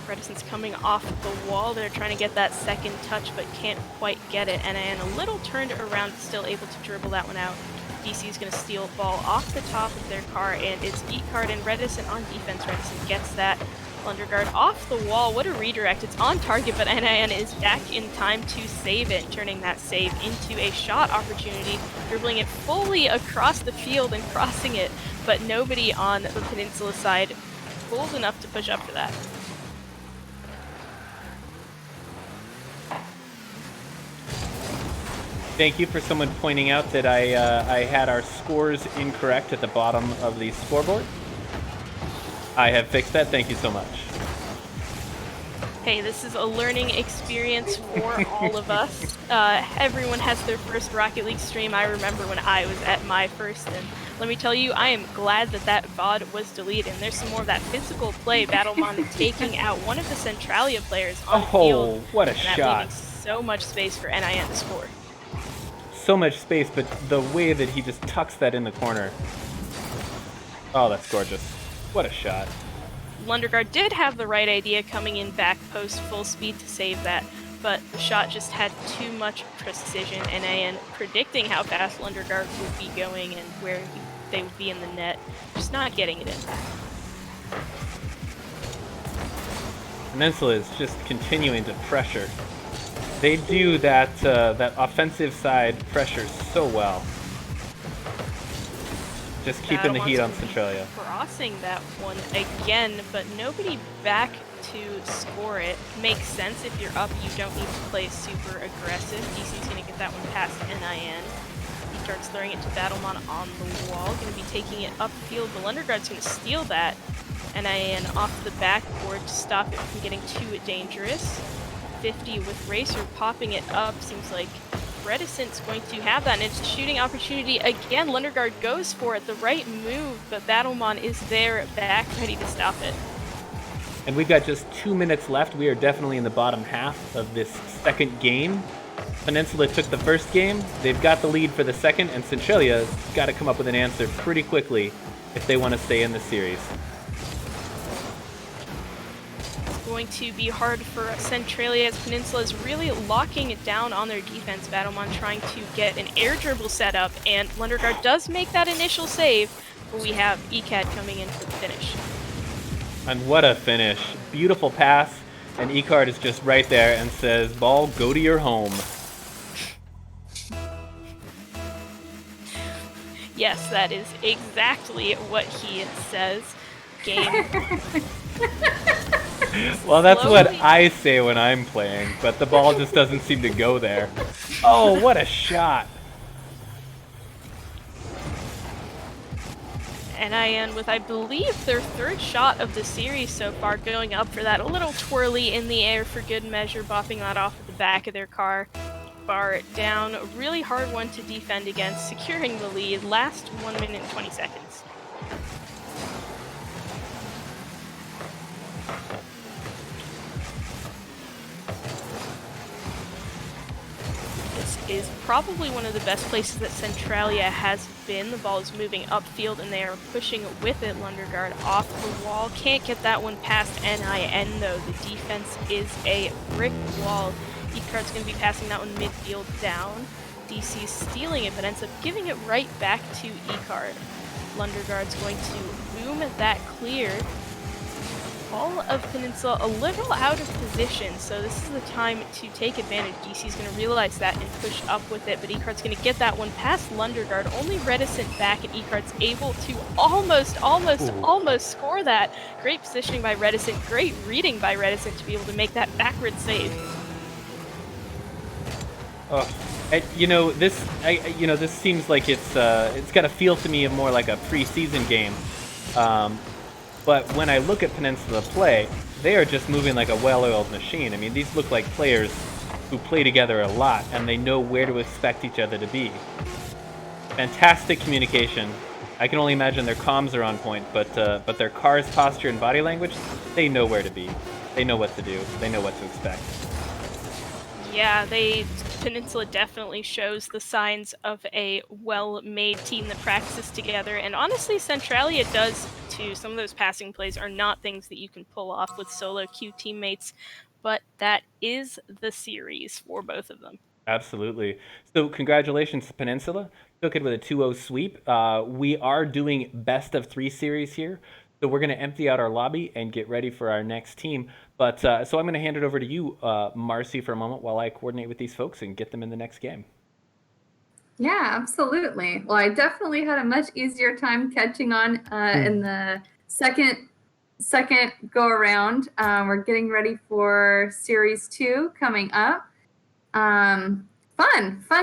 [SPEAKER 4] Reticent's coming off the wall. They're trying to get that second touch, but can't quite get it. NIN a little turned around, still able to dribble that one out. DC is going to steal the ball off the top of their car, and it's E-Card and Reticent on defense. Reticent gets that. Lunderguard off the wall. What a redirect. It's on target, but NIN is back in time to save it, turning that save into a shot opportunity, dribbling it fully across the field and crossing it, but nobody on the Peninsula side bold enough to push up for that.
[SPEAKER 1] Thank you for someone pointing out that I had our scores incorrect at the bottom of the scoreboard. I have fixed that. Thank you so much.
[SPEAKER 4] Hey, this is a learning experience for all of us. Everyone has their first Rocket League stream. I remember when I was at my first, and let me tell you, I am glad that that VOD was deleted. And there's some more of that physical play. Battlemon taking out one of the Centralia players on the field.
[SPEAKER 1] Oh, what a
[SPEAKER 4] and
[SPEAKER 1] shot.
[SPEAKER 4] that leaving so much space for NIN to score.
[SPEAKER 1] So much space, but the way that he just tucks that in the corner. Oh, that's gorgeous. What a shot.
[SPEAKER 4] Lunderguard did have the right idea, coming in back post full speed to save that. but the shot just had too much precision, and predicting how fast Lundergaard would be going and where they would be in the net, just not getting it in.
[SPEAKER 1] Peninsula is just continuing to pressure. They do that that offensive side pressure so well. Just keeping the heat on Centralia.
[SPEAKER 4] Crossing that one again, but nobody back to score it. Makes sense if you're up, you don't need to play super aggressive. DC's going to get that one past NIN. He starts throwing it to Battlemon on the wall, going to be taking it upfield, but Lundergaard's going to steal that. NIN off the backboard to stop it from getting too dangerous. 50 with Racer popping it up, seems like Reticent's going to have that, and it's a shooting opportunity again. Lundergaard goes for it, the right move, but Battlemon is there, back, ready to stop it.
[SPEAKER 1] And we've got just 2 minutes left. We are definitely in the bottom half of this second game. Peninsula took the first game. They've got the lead for the second, and Centralia's got to come up with an answer pretty quickly if they want to stay in the series.
[SPEAKER 4] Going to be hard for Centralia as Peninsula is really locking it down on their defense. Battlemon trying to get an air dribble set up, and Lundergaard does make that initial save, but we have ECAD coming in for the finish.
[SPEAKER 1] And what a finish. Beautiful pass, and ECAD is just right there and says, ball, go to your home.
[SPEAKER 4] Yes, that is exactly what he says. Game.
[SPEAKER 1] Well, that's what I say when I'm playing, but the ball just doesn't seem to go there. Oh, what a shot.
[SPEAKER 4] NIN with, I believe, their third shot of the series so far, going up for that. A little twirly in the air for good measure, bopping that off at the back of their car. Bar it down. A really hard one to defend against, securing the lead. Last 1 minute and 20 seconds. Is probably one of the best places that Centralia has been. The ball is moving upfield and they are pushing with it. Lundergaard off the wall. Can't get that one past NIN though. The defense is a brick wall. ECARD's going to be passing that one midfield down. DC stealing it but ends up giving it right back to ECARD. Lundergaard's going to boom that clear. All of Peninsula a little out of position, so this is the time to take advantage. DC's going to realize that and push up with it, but ECARD's going to get that one past Lundergaard. Only Reticent back, and ECARD's able to almost score that. Great positioning by Reticent, great reading by Reticent to be able to make that backward save.
[SPEAKER 1] Oh, this seems like it's got a feel to me of more like a preseason game. But when I look at Peninsula play, they are just moving like a well-oiled machine. I mean, these look like players who play together a lot, and they know where to expect each other to be. Fantastic communication. I can only imagine their comms are on point, but their car's posture and body language, they know where to be. They know what to do. They know what to expect.
[SPEAKER 4] Yeah, Peninsula definitely shows the signs of a well-made team that practices together, and honestly, Centralia does too. Some of those passing plays are not things that you can pull off with solo queue teammates, but that is the series for both of them.
[SPEAKER 1] Absolutely. So congratulations to Peninsula. Took it with a 2-0 sweep. We are doing best of 3 series here. So we're going to empty out our lobby and get ready for our next team. But so I'm going to hand it over to you, Marcy, for a moment while I coordinate with these folks and get them in the next game.
[SPEAKER 2] Yeah, absolutely. Well, I definitely had a much easier time catching on in the second go around. We're getting ready for Series 2 coming up. Fun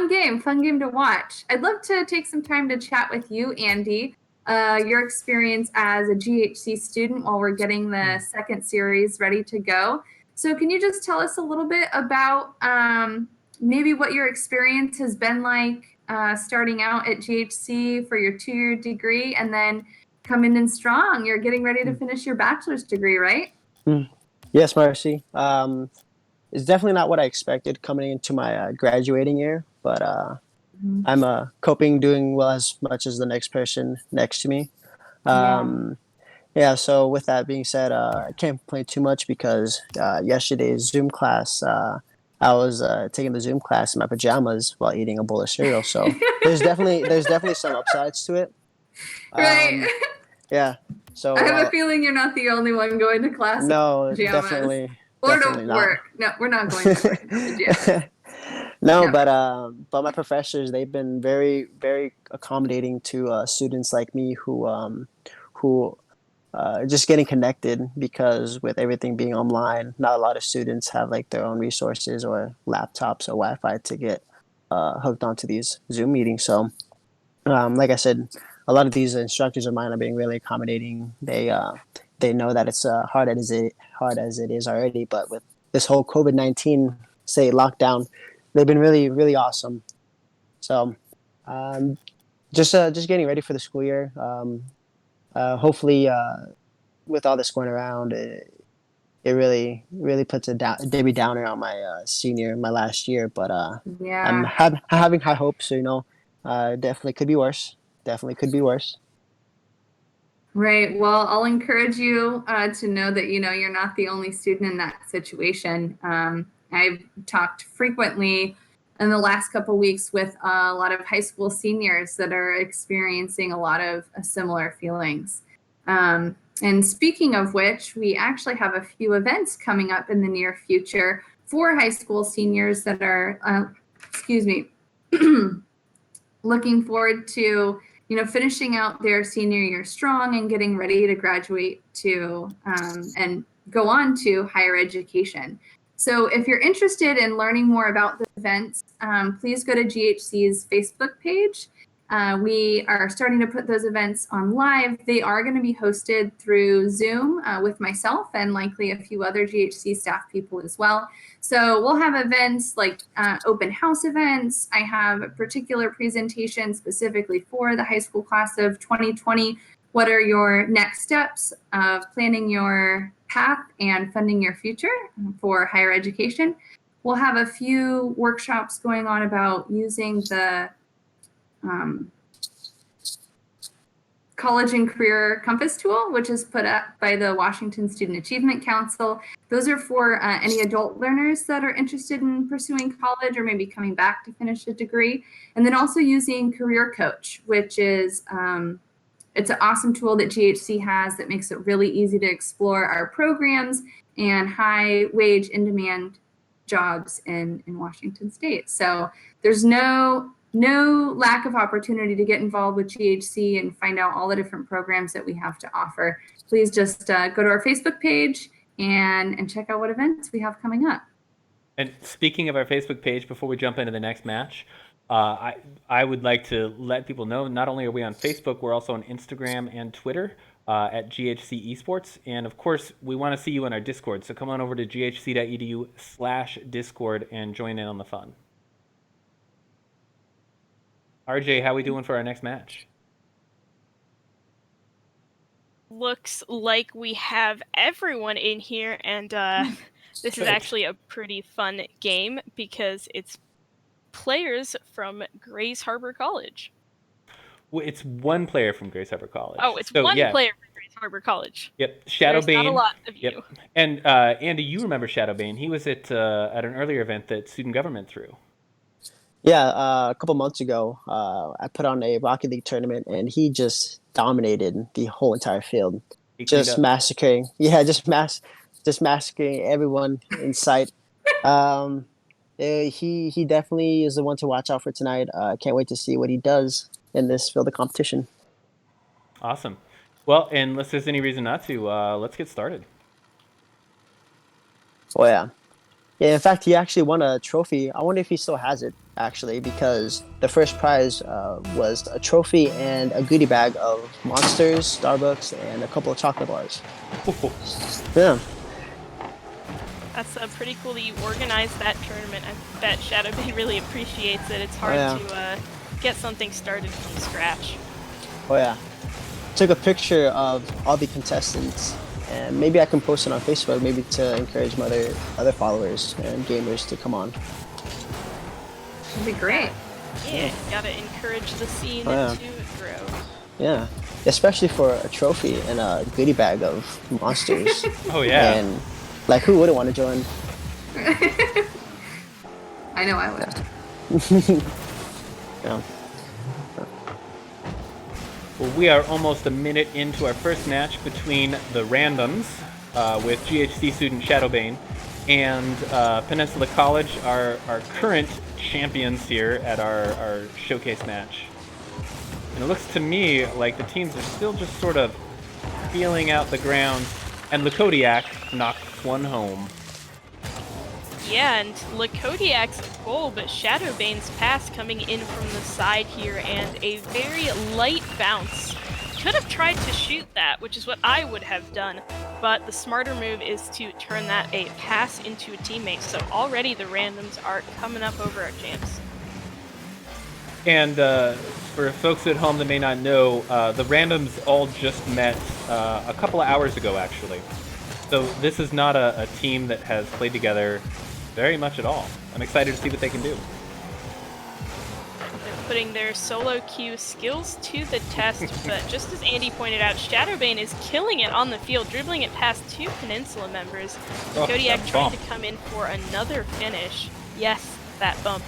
[SPEAKER 2] game to watch. I'd love to take some time to chat with you, Andy. Your experience as a GHC student while we're getting the second series ready to go. So can you just tell us a little bit about maybe what your experience has been like starting out at GHC for your 2-year degree and then coming in strong? You're getting ready to finish your bachelor's degree, right?
[SPEAKER 3] Yes, Marcy. It's definitely not what I expected coming into my graduating year, but I'm coping, doing well as much as the next person next to me. So with that being said, I can't complain too much because yesterday's Zoom class I was taking the Zoom class in my pajamas while eating a bowl of cereal. So there's definitely some upsides to it.
[SPEAKER 2] Right.
[SPEAKER 3] Yeah. So
[SPEAKER 2] I have a feeling you're not the only one going to class
[SPEAKER 3] no,
[SPEAKER 2] in pajamas.
[SPEAKER 3] definitely
[SPEAKER 2] Or
[SPEAKER 3] definitely
[SPEAKER 2] to
[SPEAKER 3] not.
[SPEAKER 2] work. No, we're not going to work in pajamas.
[SPEAKER 3] No,
[SPEAKER 2] Never.
[SPEAKER 3] but my professors, they've been very accommodating to students like me who just getting connected, because with everything being online, not a lot of students have like their own resources or laptops or Wi-Fi to get hooked onto these Zoom meetings. So like I said, a lot of these instructors of mine are being really accommodating. They know that it's hard as it is already, but with this whole COVID-19 say lockdown, they've been really awesome. So just getting ready for the school year. Hopefully, with all this going around, it really puts a Debbie Downer on my my last year. But I'm
[SPEAKER 2] Yeah.
[SPEAKER 3] having high hopes. So, definitely could be worse. Definitely could be worse.
[SPEAKER 2] Right. Well, I'll encourage you to know that you're not the only student in that situation. I've talked frequently in the last couple of weeks with a lot of high school seniors that are experiencing a lot of similar feelings. And speaking of which, we actually have a few events coming up in the near future for high school seniors that are, looking forward to finishing out their senior year strong and getting ready to graduate to and go on to higher education. So if you're interested in learning more about the events, please go to GHC's Facebook page. We are starting to put those events on live. They are going to be hosted through Zoom with myself and likely a few other GHC staff people as well. So we'll have events like open house events. I have a particular presentation specifically for the high school class of 2020. What are your next steps of planning your path and funding your future for higher education? We'll have a few workshops going on about using the College and Career Compass tool, which is put up by the Washington Student Achievement Council. Those are for any adult learners that are interested in pursuing college or maybe coming back to finish a degree. And then also using Career Coach, which is it's an awesome tool that GHC has that makes it really easy to explore our programs and high wage in demand jobs in Washington State. So there's no lack of opportunity to get involved with GHC and find out all the different programs that we have to offer. Please just go to our Facebook page and check out what events we have coming up.
[SPEAKER 1] And speaking of our Facebook page, before we jump into the next match, I would like to let people know, not only are we on Facebook, we're also on Instagram and Twitter at GHC Esports. And of course, we want to see you in our Discord. So come on over to ghc.edu/Discord and join in on the fun. RJ, how are we doing for our next match?
[SPEAKER 4] Looks like we have everyone in here, and this is actually a pretty fun game because it's players from Grays Harbor College.
[SPEAKER 1] Well, it's one player from Grays Harbor College.
[SPEAKER 4] Oh, it's one player from Grays Harbor College.
[SPEAKER 1] Yep, Shadowbane.
[SPEAKER 4] There's not a lot of you.
[SPEAKER 1] Yep. And Andy, you remember Shadowbane? He was at an earlier event that student government threw.
[SPEAKER 3] Yeah, a couple months ago, I put on a Rocket League tournament, and he just dominated the whole entire field, just massacring. Yeah, just massacring everyone in sight. He definitely is the one to watch out for tonight. I can't wait to see what he does in this field of competition.
[SPEAKER 1] Awesome. Well, and unless there's any reason not to, let's get started.
[SPEAKER 3] Oh yeah. Yeah, in fact, he actually won a trophy. I wonder if he still has it, actually, because the first prize was a trophy and a goodie bag of Monsters, Starbucks, and a couple of chocolate bars. Yeah.
[SPEAKER 4] That's pretty cool that you organized that tournament. I bet Shadowbane really appreciates it. It's hard to get something started from scratch.
[SPEAKER 3] Oh yeah. Took a picture of all the contestants, and maybe I can post it on Facebook, maybe to encourage my other followers and gamers to come on.
[SPEAKER 2] That'd be great.
[SPEAKER 4] Yeah, you gotta encourage the scene to grow.
[SPEAKER 3] Yeah, especially for a trophy and a goodie bag of Monsters.
[SPEAKER 1] Oh yeah.
[SPEAKER 3] And like, who wouldn't want to join?
[SPEAKER 2] I know I would.
[SPEAKER 3] Yeah.
[SPEAKER 1] Well, we are almost a minute into our first match between the Randoms with GHC student Shadowbane and Peninsula College, our current champions here at our showcase match. And it looks to me like the teams are still just sort of feeling out the ground, and Lakodiak knocks one home.
[SPEAKER 4] Yeah, and Lakodiak's goal, but Shadowbane's pass coming in from the side here, and a very light bounce. Could have tried to shoot that, which is what I would have done, but the smarter move is to turn that a pass into a teammate. So already the Randoms are coming up over our champs.
[SPEAKER 1] And for folks at home that may not know, the Randoms all just met a couple of hours ago, actually. So this is not a team that has played together very much at all. I'm excited to see what they can do.
[SPEAKER 4] They're putting their solo queue skills to the test, but just as Andy pointed out, Shadowbane is killing it on the field, dribbling it past two Peninsula members. Kodiak trying to come in for another finish. Yes, that bump.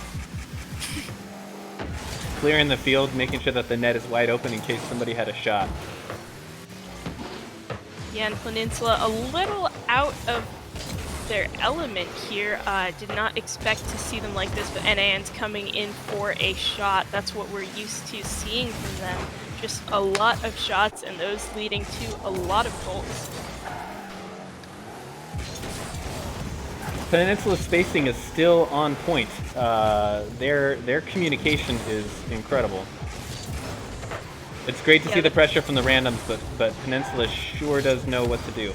[SPEAKER 1] Clearing the field, making sure that the net is wide open in case somebody had a shot.
[SPEAKER 4] Yeah, and Peninsula a little out of their element here. Did not expect to see them like this, but NAN's coming in for a shot. That's what we're used to seeing from them. Just a lot of shots, and those leading to a lot of goals.
[SPEAKER 1] Peninsula's spacing is still on point. Their communication is incredible. It's great to see the pressure from the Randoms, but Peninsula sure does know what to do.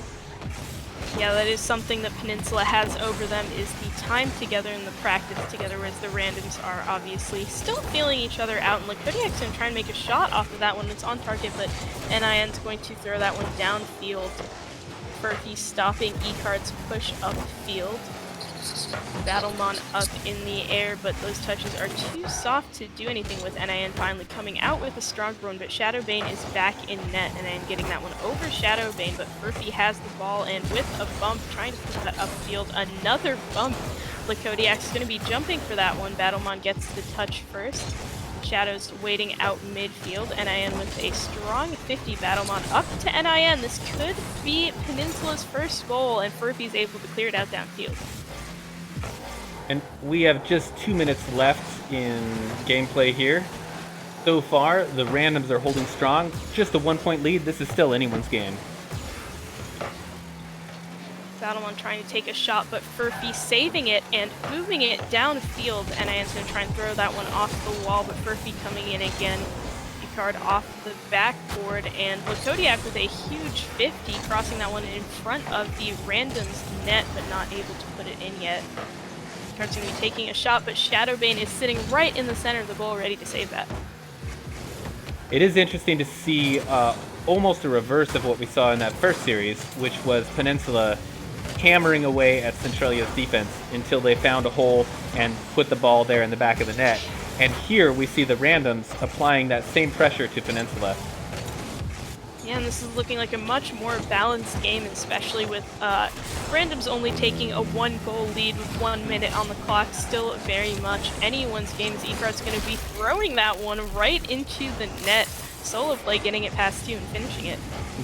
[SPEAKER 4] Yeah, that is something that Peninsula has over them, is the time together and the practice together, whereas the Randoms are obviously still feeling each other out. And Kodiak's going to try and make a shot off of that one. It's on target, but NIN's going to throw that one downfield. Furphy stopping E-Card's push upfield. Battlemon up in the air, but those touches are too soft to do anything with NIN finally coming out with a strong run, but Shadowbane is back in net, and then getting that one over Shadowbane, but Furphy has the ball, and with a bump, trying to push that upfield, another bump. Lakodiak's going to be jumping for that one. Battlemon gets the touch first. Shadow's waiting out midfield. NIN with a strong 50. Battlemon up to NIN. This could be Peninsula's first goal, and Furphy's able to clear it out downfield.
[SPEAKER 1] And we have just 2 minutes left in gameplay here. So far, the Randoms are holding strong. Just a 1-point lead. This is still anyone's game.
[SPEAKER 4] Battlemon trying to take a shot, but Furphy saving it and moving it downfield. NIN's going to try and throw that one off the wall, but Furphy coming in again. Card off the backboard, and Lakodiak with a huge 50, crossing that one in front of the Randoms net, but not able to put it in yet. Card's going to be taking a shot, but Shadowbane is sitting right in the center of the goal, ready to save that.
[SPEAKER 1] It is interesting to see almost a reverse of what we saw in that first series, which was Peninsula hammering away at Centralia's defense until they found a hole and put the ball there in the back of the net. And here we see the Randoms applying that same pressure to Peninsula.
[SPEAKER 4] Yeah, and this is looking like a much more balanced game, especially with Randoms only taking a 1-goal lead with 1 minute on the clock. Still very much anyone's game, as E-Card's going to be throwing that one right into the net. Solo play, getting it past you and finishing it.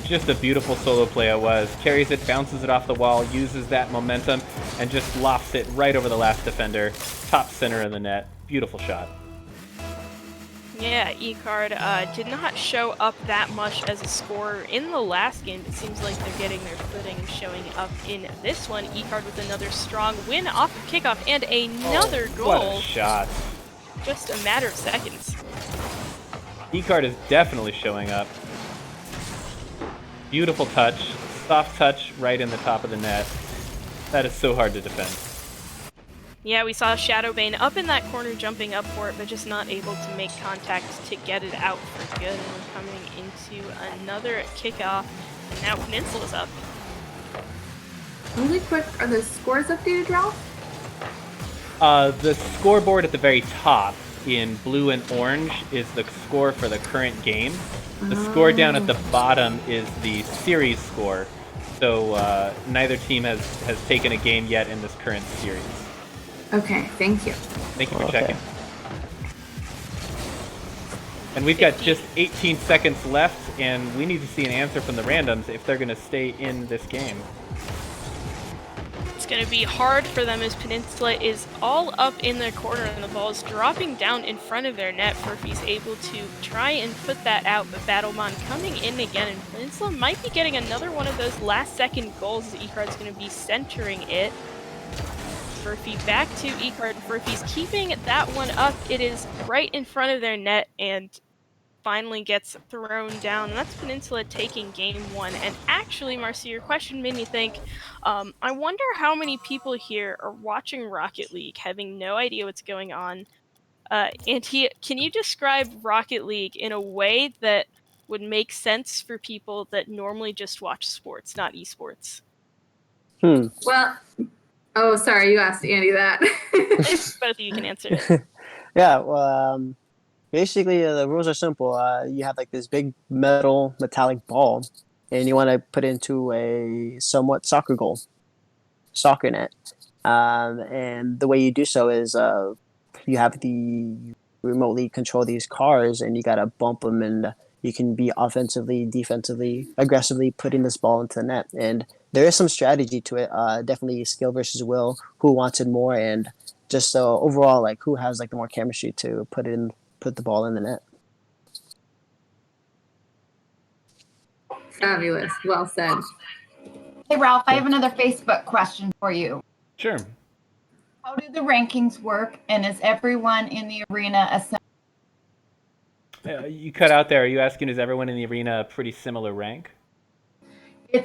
[SPEAKER 1] Just a beautiful solo play it was. Carries it, bounces it off the wall, uses that momentum, and just lofts it right over the last defender. Top center of the net. Beautiful shot.
[SPEAKER 4] Yeah, E-Card did not show up that much as a scorer in the last game. It seems like they're getting their footing and showing up in this one. E-Card with another strong win off of kickoff and another goal.
[SPEAKER 1] What a shot.
[SPEAKER 4] Just a matter of seconds.
[SPEAKER 1] E-Card is definitely showing up. Beautiful touch. Soft touch right in the top of the net. That is so hard to defend.
[SPEAKER 4] Yeah, we saw Shadowbane up in that corner jumping up for it, but just not able to make contact to get it out for good. And we're coming into another kickoff, and now Peninsula's up.
[SPEAKER 2] Really quick, are the scores updated, Ralph?
[SPEAKER 1] The scoreboard at the very top in blue and orange is the score for the current game. The score down at the bottom is the series score. So neither team has taken a game yet in this current series.
[SPEAKER 2] Okay, thank you.
[SPEAKER 1] Thank you for
[SPEAKER 3] Okay.
[SPEAKER 1] checking. And we've got just 18 seconds left, and we need to see an answer from the randoms if they're going to stay in this game.
[SPEAKER 4] It's going to be hard for them as Peninsula is all up in their corner and the ball is dropping down in front of their net. Furphy's able to try and put that out, but Battlemon coming in again, and Peninsula might be getting another one of those last-second goals as Ecard's going to be centering it. Furphy back to Ecard. Furphy's keeping that one up. It is right in front of their net and finally gets thrown down. And that's Peninsula taking game one. And actually, Marcy, your question made me think, I wonder how many people here are watching Rocket League, having no idea what's going on. Andy, can you describe Rocket League in a way that would make sense for people that normally just watch sports, not esports?
[SPEAKER 2] Well, oh, sorry, you asked Andy that.
[SPEAKER 4] Both of you can answer it.
[SPEAKER 3] Yeah, well, basically the rules are simple. You have like this big metallic ball, and you want to put it into a somewhat soccer net. And the way you do so is you have the remotely control these cars, and you gotta bump them, and you can be offensively, defensively, aggressively putting this ball into the net. And there is some strategy to it. Definitely skill versus will. Who wants it more, and just overall, like who has like the more chemistry to put the ball in the net.
[SPEAKER 2] Fabulous. Well said.
[SPEAKER 5] Hey, Ralph, I have another Facebook question for you.
[SPEAKER 1] Sure.
[SPEAKER 5] How do the rankings work, and is everyone in the arena
[SPEAKER 1] You cut out there. Are you asking, is everyone in the arena a pretty similar rank?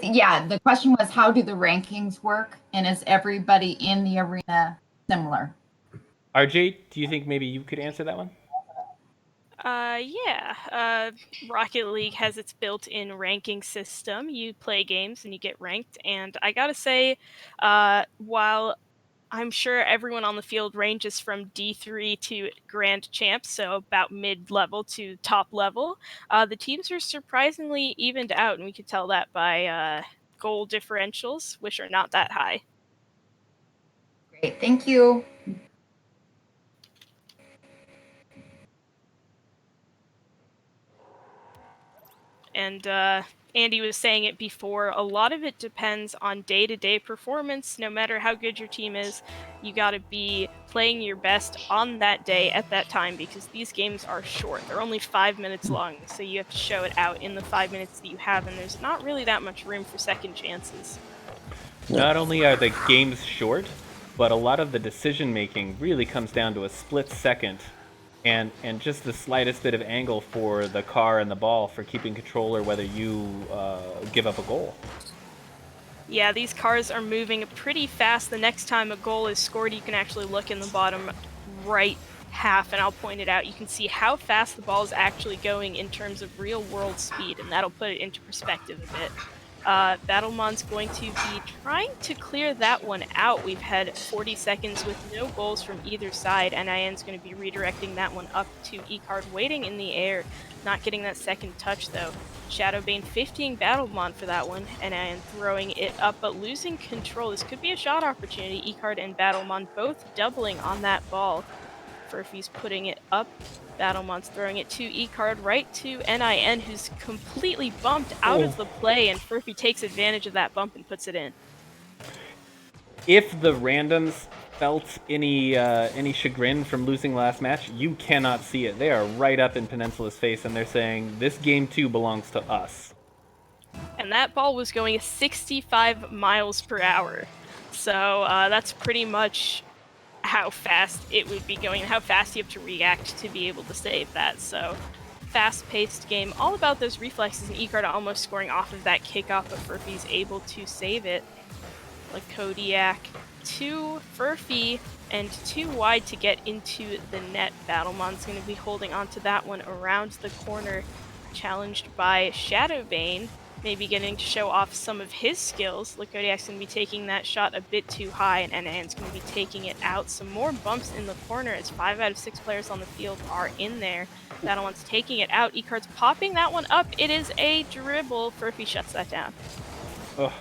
[SPEAKER 5] Yeah, the question was, how do the rankings work, and is everybody in the arena similar?
[SPEAKER 1] RJ, do you think maybe you could answer that one?
[SPEAKER 4] Yeah. Rocket League has its built-in ranking system. You play games and you get ranked, and I gotta say, while I'm sure everyone on the field ranges from D3 to Grand Champs, so about mid-level to top level, the teams are surprisingly evened out, and we could tell that by goal differentials, which are not that high.
[SPEAKER 5] Great, thank you.
[SPEAKER 4] And Andy was saying it before, a lot of it depends on day-to-day performance. No matter how good your team is, you gotta be playing your best on that day at that time, because these games are short. They're only 5 minutes long, so you have to show it out in the 5 minutes that you have, and there's not really that much room for second chances.
[SPEAKER 1] Not only are the games short, but a lot of the decision-making really comes down to a split second and just the slightest bit of angle for the car and the ball for keeping control, or whether you give up a goal.
[SPEAKER 4] Yeah, these cars are moving pretty fast. The next time a goal is scored, you can actually look in the bottom right half, and I'll point it out. You can see how fast the ball is actually going in terms of real-world speed, and that'll put it into perspective a bit. Battlemon's going to be trying to clear that one out. We've had 40 seconds with no goals from either side. NIN's going to be redirecting that one up to Ecard, waiting in the air, not getting that second touch though. Shadowbane 50ing Battlemon for that one, NIN throwing it up but losing control. This could be a shot opportunity. Ecard and Battlemon both doubling on that ball. Furphy's putting it up. Battlemon's throwing it to Ecard, right to NIN, who's completely bumped out of the play, and Furphy takes advantage of that bump and puts it in.
[SPEAKER 1] If the randoms felt any chagrin from losing last match, you cannot see it. They are right up in Peninsula's face, and they're saying, this game too belongs to us.
[SPEAKER 4] And that ball was going 65 miles per hour. So that's pretty much how fast it would be going, and how fast you have to react to be able to save that. So fast-paced game, all about those reflexes, and Ecard almost scoring off of that kickoff, but Furphy's able to save it. Like Kodiak to Furphy, and too wide to get into the net. Battlemon's going to be holding onto that one around the corner, challenged by Shadowbane, maybe getting to show off some of his skills. Kodiak's going to be taking that shot a bit too high, and NAN's going to be taking it out. Some more bumps in the corner as 5 out of 6 players on the field are in there. Battlemon's taking it out. Ecard's popping that one up. It is a dribble. Furphy shuts that down.
[SPEAKER 1] Oh.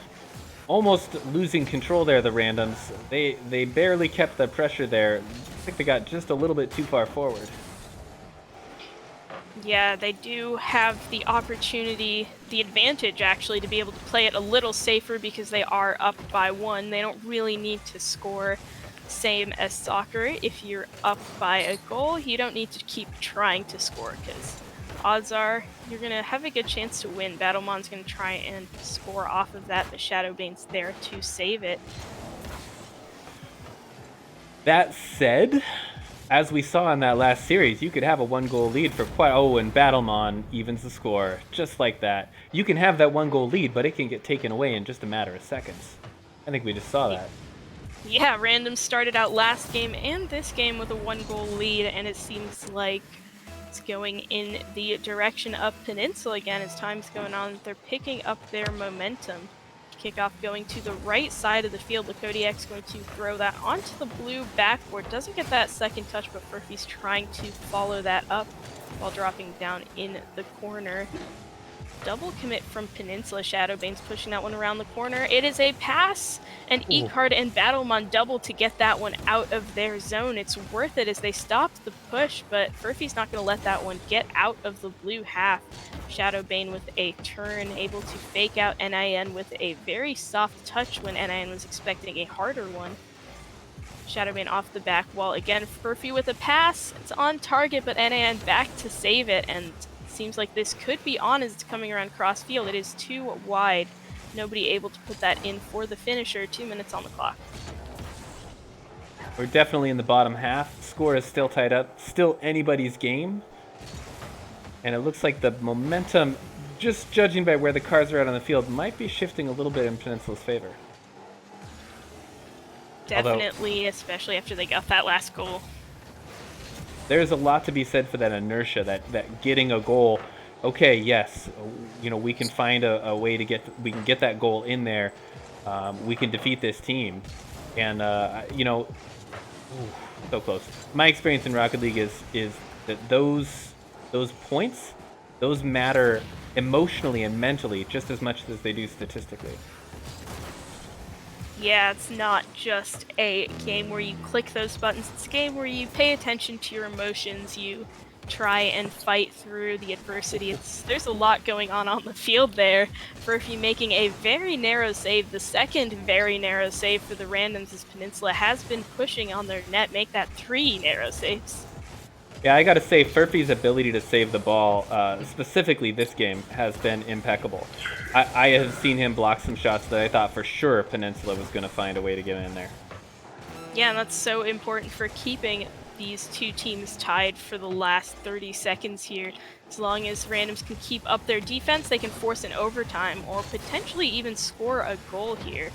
[SPEAKER 1] almost losing control there, the randoms. They barely kept the pressure there. I think they got just a little bit too far forward.
[SPEAKER 4] Yeah, they do have the opportunity, the advantage actually, to be able to play it a little safer because they are up by 1. They don't really need to score. Same as soccer. If you're up by a goal, you don't need to keep trying to score because odds are you're going to have a good chance to win. Battlemon's going to try and score off of that, but Shadowbane's there to save it.
[SPEAKER 1] That said, as we saw in that last series, you could have a 1-goal lead for quite... Oh, and Battlemon evens the score. Just like that. You can have that 1-goal lead, but it can get taken away in just a matter of seconds. I think we just saw that.
[SPEAKER 4] Yeah, Randoms started out last game and this game with a 1-goal lead, and it seems like it's going in the direction of Peninsula again as time's going on. They're picking up their momentum. Kickoff going to the right side of the field. Lakodiak's going to throw that onto the blue backboard. Doesn't get that second touch, but Furphy's trying to follow that up while dropping down in the corner. Double commit from Peninsula. Shadowbane's pushing that one around the corner. It is a pass, and E-Card and Battlemon double to get that one out of their zone. It's worth it as they stop the push, but Furphy's not going to let that one get out of the blue half. Shadowbane with a turn, able to fake out NIN with a very soft touch when NIN was expecting a harder one. Shadowbane off the back wall again. Furphy with a pass. It's on target, but NIN back to save it, and seems like this could be on as it's coming around cross field. It is too wide. Nobody able to put that in for the finisher. 2 minutes on the clock.
[SPEAKER 1] We're definitely in the bottom half. Score is still tied up. Still anybody's game. And it looks like the momentum, just judging by where the cars are out on the field, might be shifting a little bit in Peninsula's favor.
[SPEAKER 4] Definitely, especially after they got that last goal.
[SPEAKER 1] There's a lot to be said for that inertia, that getting a goal. Okay, yes, we can find a way to we can get that goal in there. We can defeat this team, and so close. My experience in Rocket League is that those points, those matter emotionally and mentally just as much as they do statistically.
[SPEAKER 4] Yeah, it's not just a game where you click those buttons. It's a game where you pay attention to your emotions. You try and fight through the adversity. There's a lot going on the field there. Furphy making a very narrow save, the second very narrow save for the Randoms as Peninsula has been pushing on their net, make that 3 narrow saves.
[SPEAKER 1] Yeah, I gotta say, Furphy's ability to save the ball, specifically this game, has been impeccable. I have seen him block some shots that I thought for sure Peninsula was gonna find a way to get in there.
[SPEAKER 4] Yeah, and that's so important for keeping these two teams tied for the last 30 seconds here. As long as Randoms can keep up their defense, they can force an overtime or potentially even score a goal here.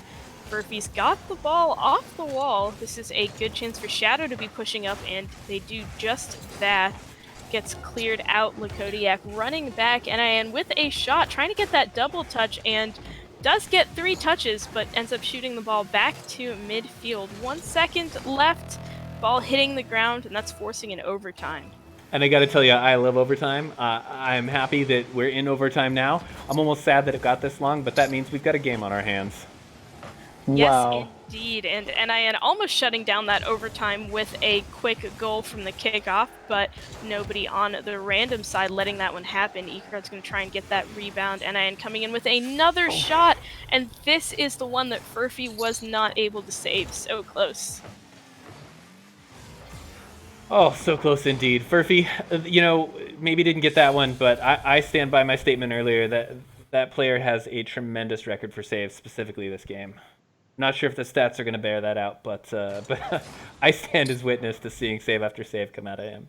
[SPEAKER 4] Furphy's got the ball off the wall. This is a good chance for Shadow to be pushing up, and they do just that. Gets cleared out. Lakodiak running back, NIN with a shot, trying to get that double touch, and does get 3 touches, but ends up shooting the ball back to midfield. 1 second left, ball hitting the ground, and that's forcing an overtime.
[SPEAKER 1] And I gotta tell you, I love overtime. I'm happy that we're in overtime now. I'm almost sad that it got this long, but that means we've got a game on our hands.
[SPEAKER 4] Yes,
[SPEAKER 3] Wow.
[SPEAKER 4] indeed, and NIN almost shutting down that overtime with a quick goal from the kickoff, but nobody on the random side letting that one happen. Ecard's going to try and get that rebound. NIN coming in with another shot, and this is the one that Furphy was not able to save. So close.
[SPEAKER 1] Oh, so close indeed. Furphy, maybe didn't get that one, but I stand by my statement earlier that that player has a tremendous record for saves, specifically this game. Not sure if the stats are going to bear that out, but I stand as witness to seeing save after save come out of him.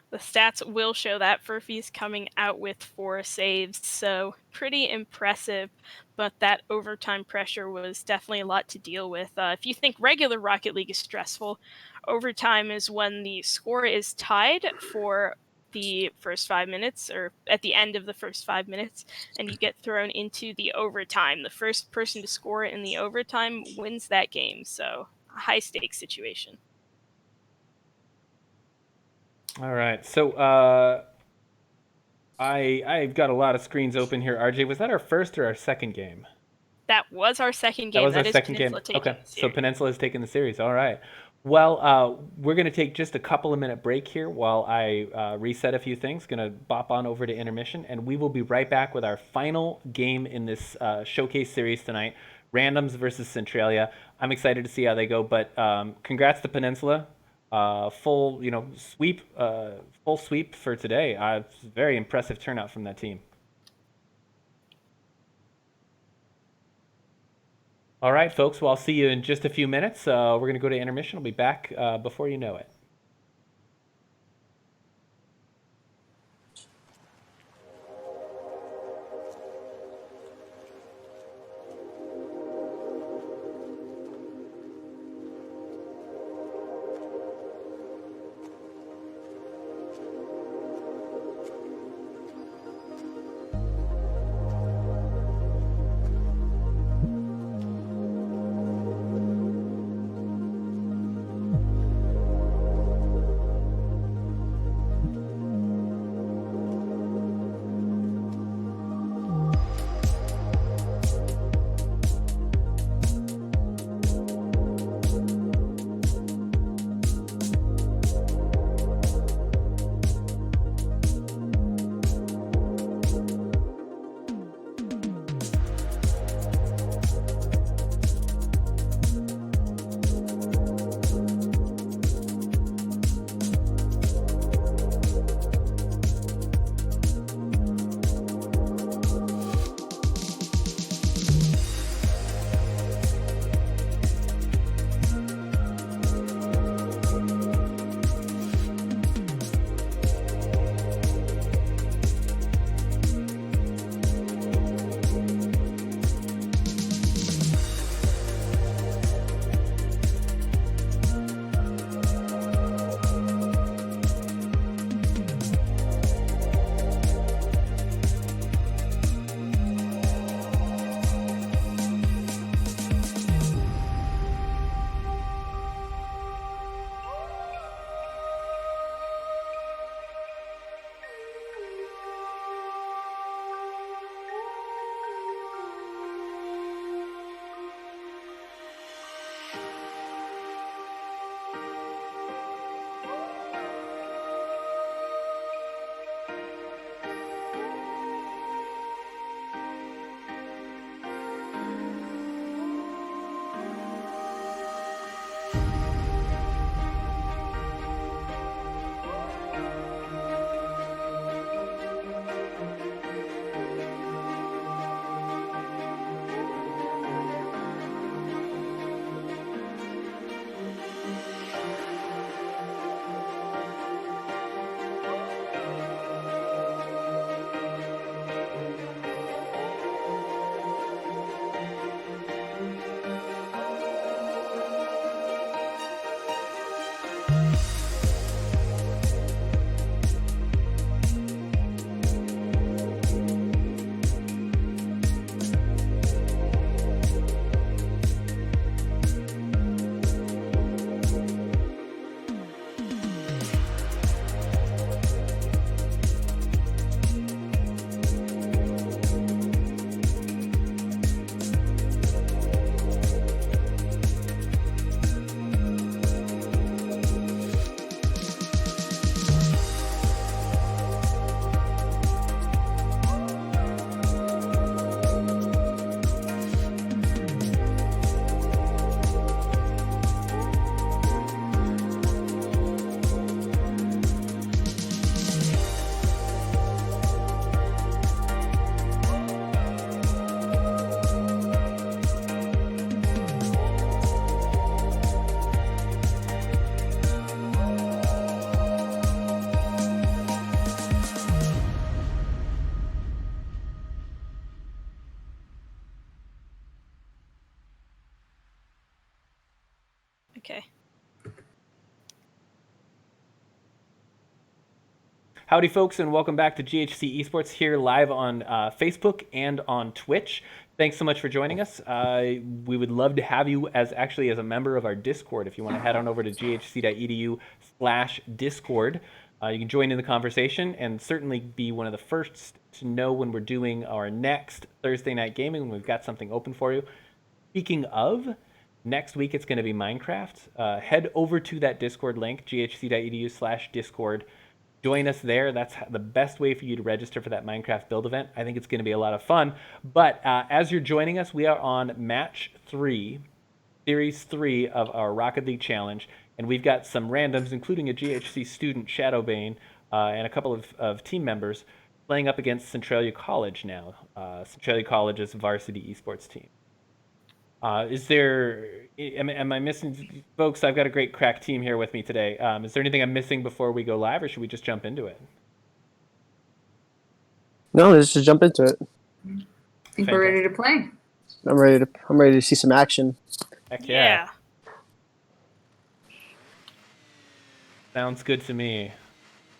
[SPEAKER 4] The stats will show that Furphy's coming out with 4 saves, so pretty impressive, but that overtime pressure was definitely a lot to deal with. If you think regular Rocket League is stressful, overtime is when the score is tied for the first 5 minutes, or at the end of the first 5 minutes, and you get thrown into the overtime. The first person to score in the overtime wins that game, so a high-stakes situation.
[SPEAKER 1] All right, so I've got a lot of screens open here. RJ, was that our first or our second game?
[SPEAKER 4] That was our second game.
[SPEAKER 1] That was our
[SPEAKER 4] is
[SPEAKER 1] second game.
[SPEAKER 4] Peninsula taking
[SPEAKER 1] Okay,
[SPEAKER 4] the
[SPEAKER 1] so
[SPEAKER 4] series.
[SPEAKER 1] Peninsula is taking the series. All right. Well, we're going to take just a couple of minute break here while I reset a few things. Going to bop on over to intermission, and we will be right back with our final game in this showcase series tonight, Randoms versus Centralia. I'm excited to see how they go, but congrats to Peninsula. Full sweep for today. Very impressive turnout from that team. All right, folks. Well, I'll see you in just a few minutes. We're going to go to intermission. I'll be back before you know it.
[SPEAKER 4] Okay.
[SPEAKER 1] Howdy, folks, and welcome back to GHC Esports here live on Facebook and on Twitch. Thanks so much for joining us. We would love to have you as a member of our Discord. If you want to head on over to ghc.edu/Discord, You can join in the conversation and certainly be one of the first to know when we're doing our next Thursday night gaming, when we've got something open for you. Speaking of, next week it's going to be Minecraft. Head over to that Discord link, ghc.edu/Discord. Join us there. That's the best way for you to register for that Minecraft build event. I think it's going to be a lot of fun. But as you're joining us, we are on match 3, series 3 of our Rocket League Challenge. And we've got some randoms, including a GHC student, Shadowbane, and a couple of team members playing up against Centralia College now. Centralia College's varsity esports team. Am I missing, folks? I've got a great crack team here with me today. Is there anything I'm missing before we go live, or should we just jump into it?
[SPEAKER 3] No, let's just jump into it.
[SPEAKER 2] I think we're ready to play.
[SPEAKER 3] I'm ready to see some action.
[SPEAKER 1] Heck yeah. Sounds good to me.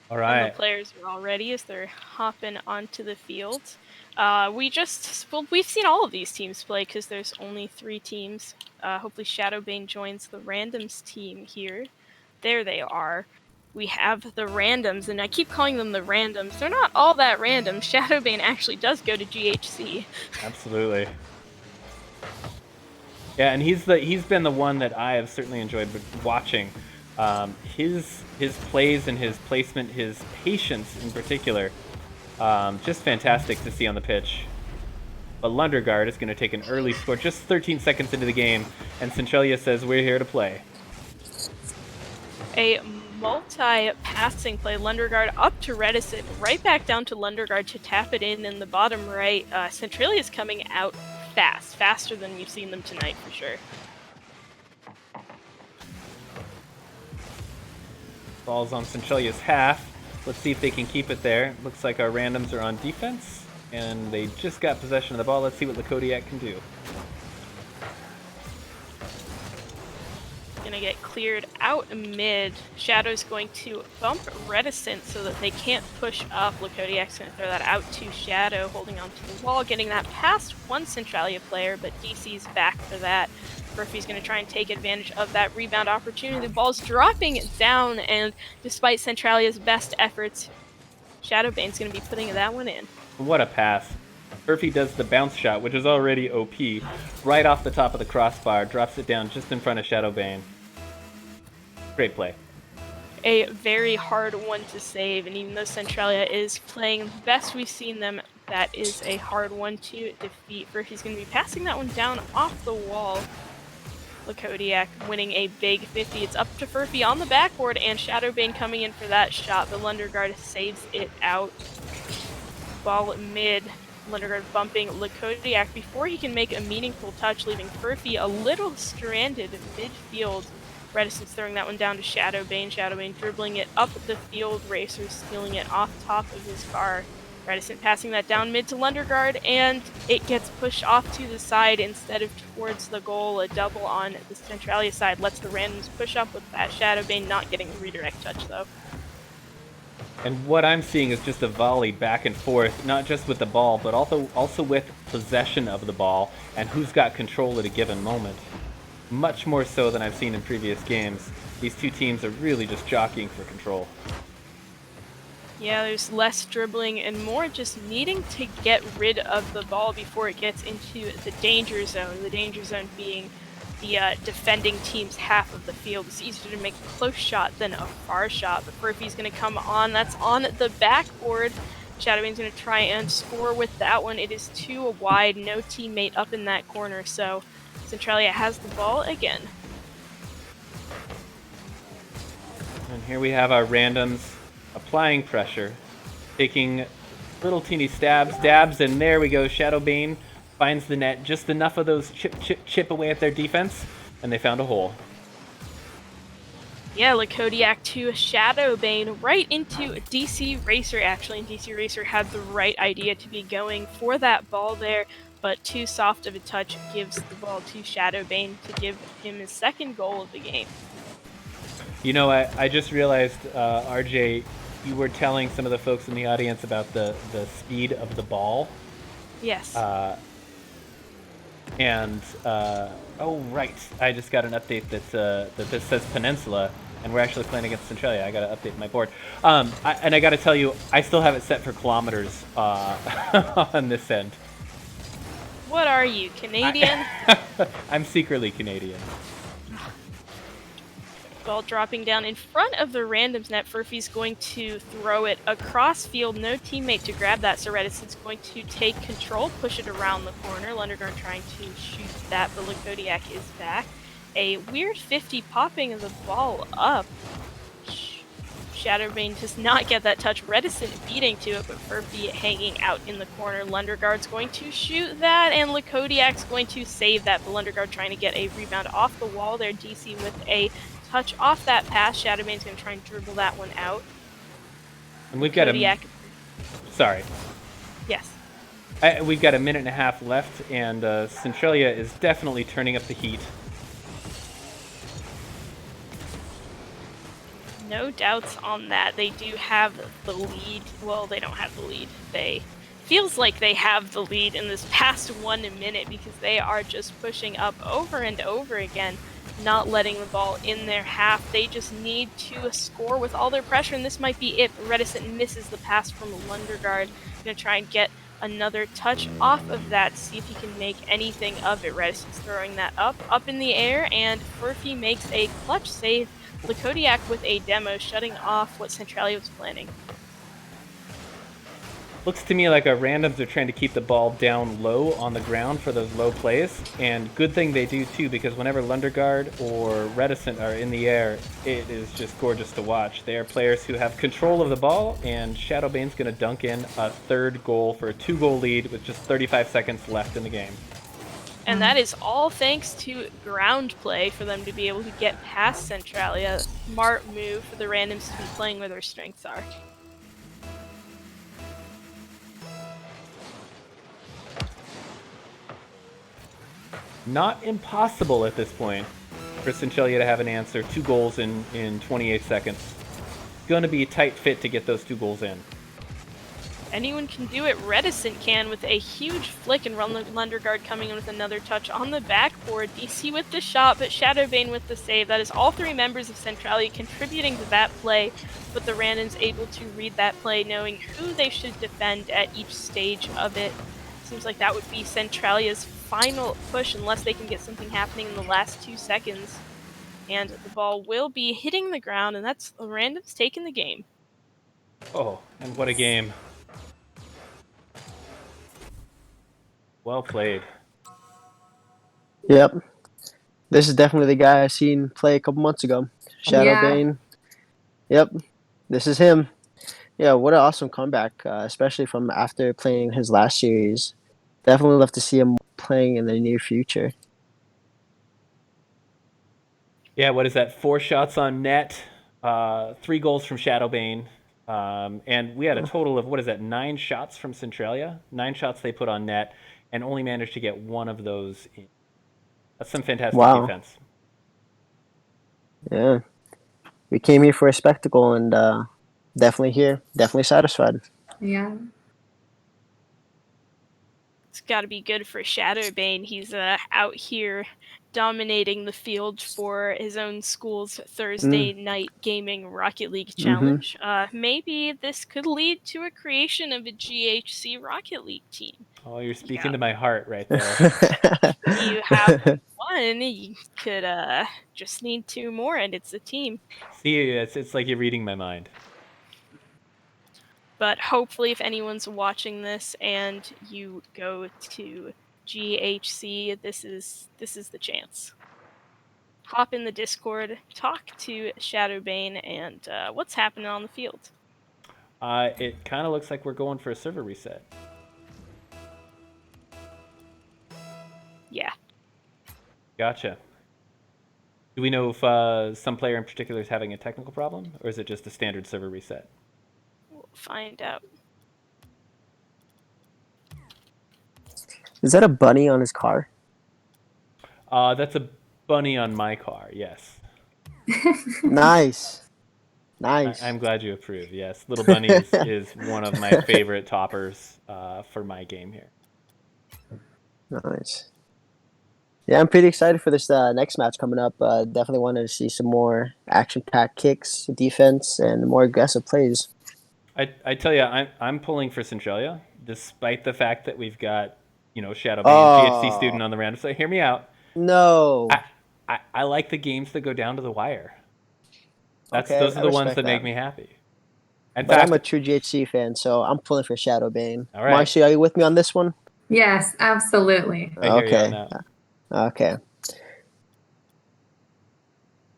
[SPEAKER 1] All right.
[SPEAKER 4] And the players are all ready as they're hopping onto the field. We've seen all of these teams play because there's only 3 teams. Hopefully Shadowbane joins the Randoms team here. There they are. We have the Randoms, and I keep calling them the Randoms. They're not all that random. Shadowbane actually does go to GHC.
[SPEAKER 1] Absolutely. Yeah, and he's been the one that I have certainly enjoyed watching. His plays and his placement, his patience in particular, just fantastic to see on the pitch. But Lundergaard is going to take an early score just 13 seconds into the game, and Centralia says we're here to play.
[SPEAKER 4] A multi-passing play. Lundergaard up to Redison, right back down to Lundergaard to tap it in the bottom right. Centralia is coming out faster than we've seen them tonight for sure.
[SPEAKER 1] Ball's on Centralia's half. Let's see if they can keep it there. Looks like our randoms are on defense, and they just got possession of the ball. Let's see what Lakodiak can do.
[SPEAKER 4] Gonna get cleared out mid. Shadow's going to bump Reticent so that they can't push up. Lakodiak's gonna throw that out to Shadow, holding onto the wall, getting that past one Centralia player, but DC's back for that. Murphy's going to try and take advantage of that rebound opportunity. The ball's dropping down, and despite Centralia's best efforts, Shadowbane's going to be putting that one in.
[SPEAKER 1] What a pass. Murphy does the bounce shot, which is already OP, right off the top of the crossbar, drops it down just in front of Shadowbane. Great play.
[SPEAKER 4] A very hard one to save, and even though Centralia is playing the best we've seen them, that is a hard one to defeat. Murphy's going to be passing that one down off the wall. Lakodiak winning a big 50. It's up to Furphy on the backboard, and Shadowbane coming in for that shot, but Lundergaard saves it out. Ball mid. Lundergaard bumping Lakodiak before he can make a meaningful touch, leaving Furphy a little stranded midfield. Reticent's throwing that one down to Shadowbane. Shadowbane dribbling it up the field. Racer stealing it off top of his car. Reticent passing that down mid to Lundergaard, and it gets pushed off to the side instead of towards the goal. A double on the Centralia side lets the Randoms push up with that. Shadowbane not getting the redirect touch, though.
[SPEAKER 1] And what I'm seeing is just a volley back and forth, not just with the ball, but also with possession of the ball and who's got control at a given moment. Much more so than I've seen in previous games. These two teams are really just jockeying for control.
[SPEAKER 4] Yeah, there's less dribbling and more just needing to get rid of the ball before it gets into the danger zone. The danger zone being the defending team's half of the field. It's easier to make a close shot than a far shot, but Murphy's going to come on. That's on the backboard. Shadowbane's going to try and score with that one. It is too wide. No teammate up in that corner, so Centralia has the ball again.
[SPEAKER 1] And here we have our randoms applying pressure, taking little teeny dabs, and there we go. Shadowbane finds the net, just enough of those chip away at their defense, and they found a hole.
[SPEAKER 4] Yeah, Lakodiak to Shadowbane, right into DC Racer, actually, and DC Racer had the right idea to be going for that ball there, but too soft of a touch gives the ball to Shadowbane to give him his second goal of the game.
[SPEAKER 1] You know, I just realized, RJ, you were telling some of the folks in the audience about the speed of the ball.
[SPEAKER 4] Yes.
[SPEAKER 1] Oh right, I just got an update that this says Peninsula. And we're actually playing against Centralia. I got to update my board. And I got to tell you, I still have it set for kilometers on this end.
[SPEAKER 4] What are you, Canadian?
[SPEAKER 1] I'm secretly Canadian.
[SPEAKER 4] Ball dropping down in front of the randoms net. Furphy's going to throw it across field. No teammate to grab that, so Reticent's going to take control, push it around the corner. Lundergarn trying to shoot that, but Lakodiak is back. A weird 50 popping of the ball up. Shadowbane does not get that touch. Reticent beating to it, but Furphy hanging out in the corner. Lunderguard's going to shoot that, and Lakodiak's going to save that, but Lunderguard trying to get a rebound off the wall there. DC with a touch off that pass. Shadowbane's going to try and dribble that one out.
[SPEAKER 1] And we've got Sorry.
[SPEAKER 4] Yes.
[SPEAKER 1] We've got a minute and a half left, and Centralia is definitely turning up the heat.
[SPEAKER 4] No doubts on that. They do have the lead. Well, they don't have the lead. Feels like they have the lead in this past 1 minute because they are just pushing up over and over again, not letting the ball in their half. They just need to score with all their pressure, and this might be it. Reticent misses the pass from Lunderguard. Gonna try and get another touch off of that, see if he can make anything of it. Reticent's throwing that up in the air, and Furphy makes a clutch save. Lakodiak with a demo, shutting off what Centralia was planning.
[SPEAKER 1] Looks to me like our randoms are trying to keep the ball down low on the ground for those low plays, and good thing they do too, because whenever Lunderguard or Reticent are in the air, it is just gorgeous to watch. They are players who have control of the ball, and Shadowbane's going to dunk in a third goal for a 2-goal lead with just 35 seconds left in the game.
[SPEAKER 4] And that is all thanks to ground play for them to be able to get past Centralia. Smart move for the randoms to be playing where their strengths are.
[SPEAKER 1] Not impossible at this point for Centralia to have an answer. 2 goals in 28 seconds. Going to be a tight fit to get those 2 goals in.
[SPEAKER 4] Anyone can do it. Reticent can with a huge flick, and Lunderguard coming in with another touch on the backboard. DC with the shot, but Shadowbane with the save. That is all 3 members of Centralia contributing to that play, but the randoms able to read that play, knowing who they should defend at each stage of it. Seems like that would be Centralia's final push unless they can get something happening in the last 2 seconds. And the ball will be hitting the ground, and that's the randoms taking the game.
[SPEAKER 1] Oh, and what a game. Well played.
[SPEAKER 3] Yep. This is definitely the guy I seen play a couple months ago. Shadowbane. Yeah. Yep. This is him. Yeah, what an awesome comeback, especially from after playing his last series. Definitely love to see him playing in the near future.
[SPEAKER 1] Yeah, what is that? 4 shots on net, 3 goals from Shadowbane. And we had a total of, 9 shots from Centralia? 9 shots they put on net, and only managed to get 1 of those in. That's some fantastic defense.
[SPEAKER 3] Yeah. We came here for a spectacle, and definitely satisfied.
[SPEAKER 2] Yeah.
[SPEAKER 4] It's got to be good for Shadowbane. He's out here dominating the field for his own school's Thursday night gaming Rocket League challenge. Maybe this could lead to a creation of a GHC Rocket League team.
[SPEAKER 1] Oh, you're speaking to my heart right there.
[SPEAKER 4] You have 1, you could just need 2 more, and it's a team.
[SPEAKER 1] See, it's like you're reading my mind.
[SPEAKER 4] But hopefully, if anyone's watching this and you go to GHC, this is the chance. Hop in the Discord, talk to Shadowbane, and what's happening on the field.
[SPEAKER 1] It kind of looks like we're going for a server reset.
[SPEAKER 4] Yeah.
[SPEAKER 1] Gotcha. Do we know if some player in particular is having a technical problem, or is it just a standard server reset?
[SPEAKER 4] We'll find out.
[SPEAKER 3] Is that a bunny on his car?
[SPEAKER 1] That's a bunny on my car, yes.
[SPEAKER 3] Nice.
[SPEAKER 1] I'm glad you approve, yes. Little Bunny is one of my favorite toppers for my game here.
[SPEAKER 3] Nice. Yeah, I'm pretty excited for this next match coming up. Definitely wanted to see some more action-packed kicks, defense, and more aggressive plays.
[SPEAKER 1] I tell you, I'm pulling for Centralia, despite the fact that we've got Shadowbane, GHC
[SPEAKER 3] Oh
[SPEAKER 1] student on the random. So hear me out.
[SPEAKER 3] no!
[SPEAKER 1] I like the games that go down to the wire.
[SPEAKER 3] Okay,
[SPEAKER 1] Those
[SPEAKER 3] I
[SPEAKER 1] are the ones
[SPEAKER 3] respect
[SPEAKER 1] that make
[SPEAKER 3] that.
[SPEAKER 1] me happy. In
[SPEAKER 3] But I'm
[SPEAKER 1] fact,
[SPEAKER 3] a true GHC fan, so I'm pulling for Shadowbane.
[SPEAKER 1] all right,
[SPEAKER 3] Marcy, are you with me on this one?
[SPEAKER 2] Yes, absolutely.
[SPEAKER 1] I hear you on
[SPEAKER 3] Okay,
[SPEAKER 1] that.
[SPEAKER 3] okay.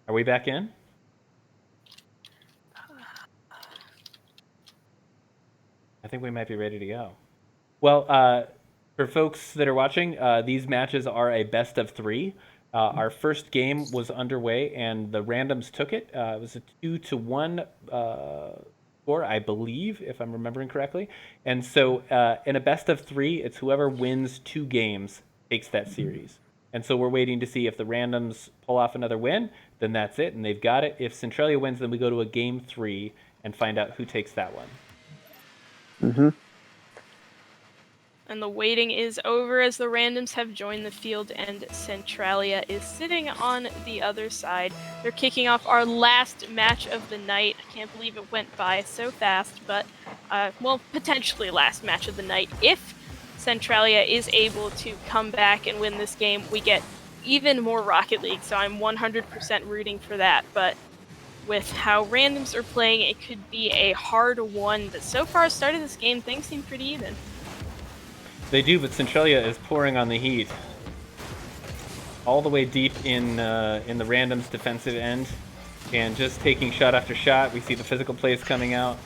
[SPEAKER 1] Are we back in? I think we might be ready to go. Well, for folks that are watching, these matches are a best of 3. Our first game was underway, and the randoms took it. It was a 2-1 score, I believe, if I'm remembering correctly. And so, in a best of 3, it's whoever wins 2 games takes that series. And so we're waiting to see if the randoms pull off another win, then that's it, and they've got it. If Centralia wins, then we go to a game 3 and find out who takes that one.
[SPEAKER 3] Mm-hmm.
[SPEAKER 4] And the waiting is over as the randoms have joined the field and Centralia is sitting on the other side. They're kicking off our last match of the night. I can't believe it went by so fast, but, potentially last match of the night. If Centralia is able to come back and win this game, we get even more Rocket League, so I'm 100% rooting for that. But with how randoms are playing, it could be a hard one. But so far, start of this game, things seem pretty even.
[SPEAKER 1] They do, but Centralia is pouring on the heat. All the way deep in the randoms defensive end, and just taking shot after shot. We see the physical plays coming out.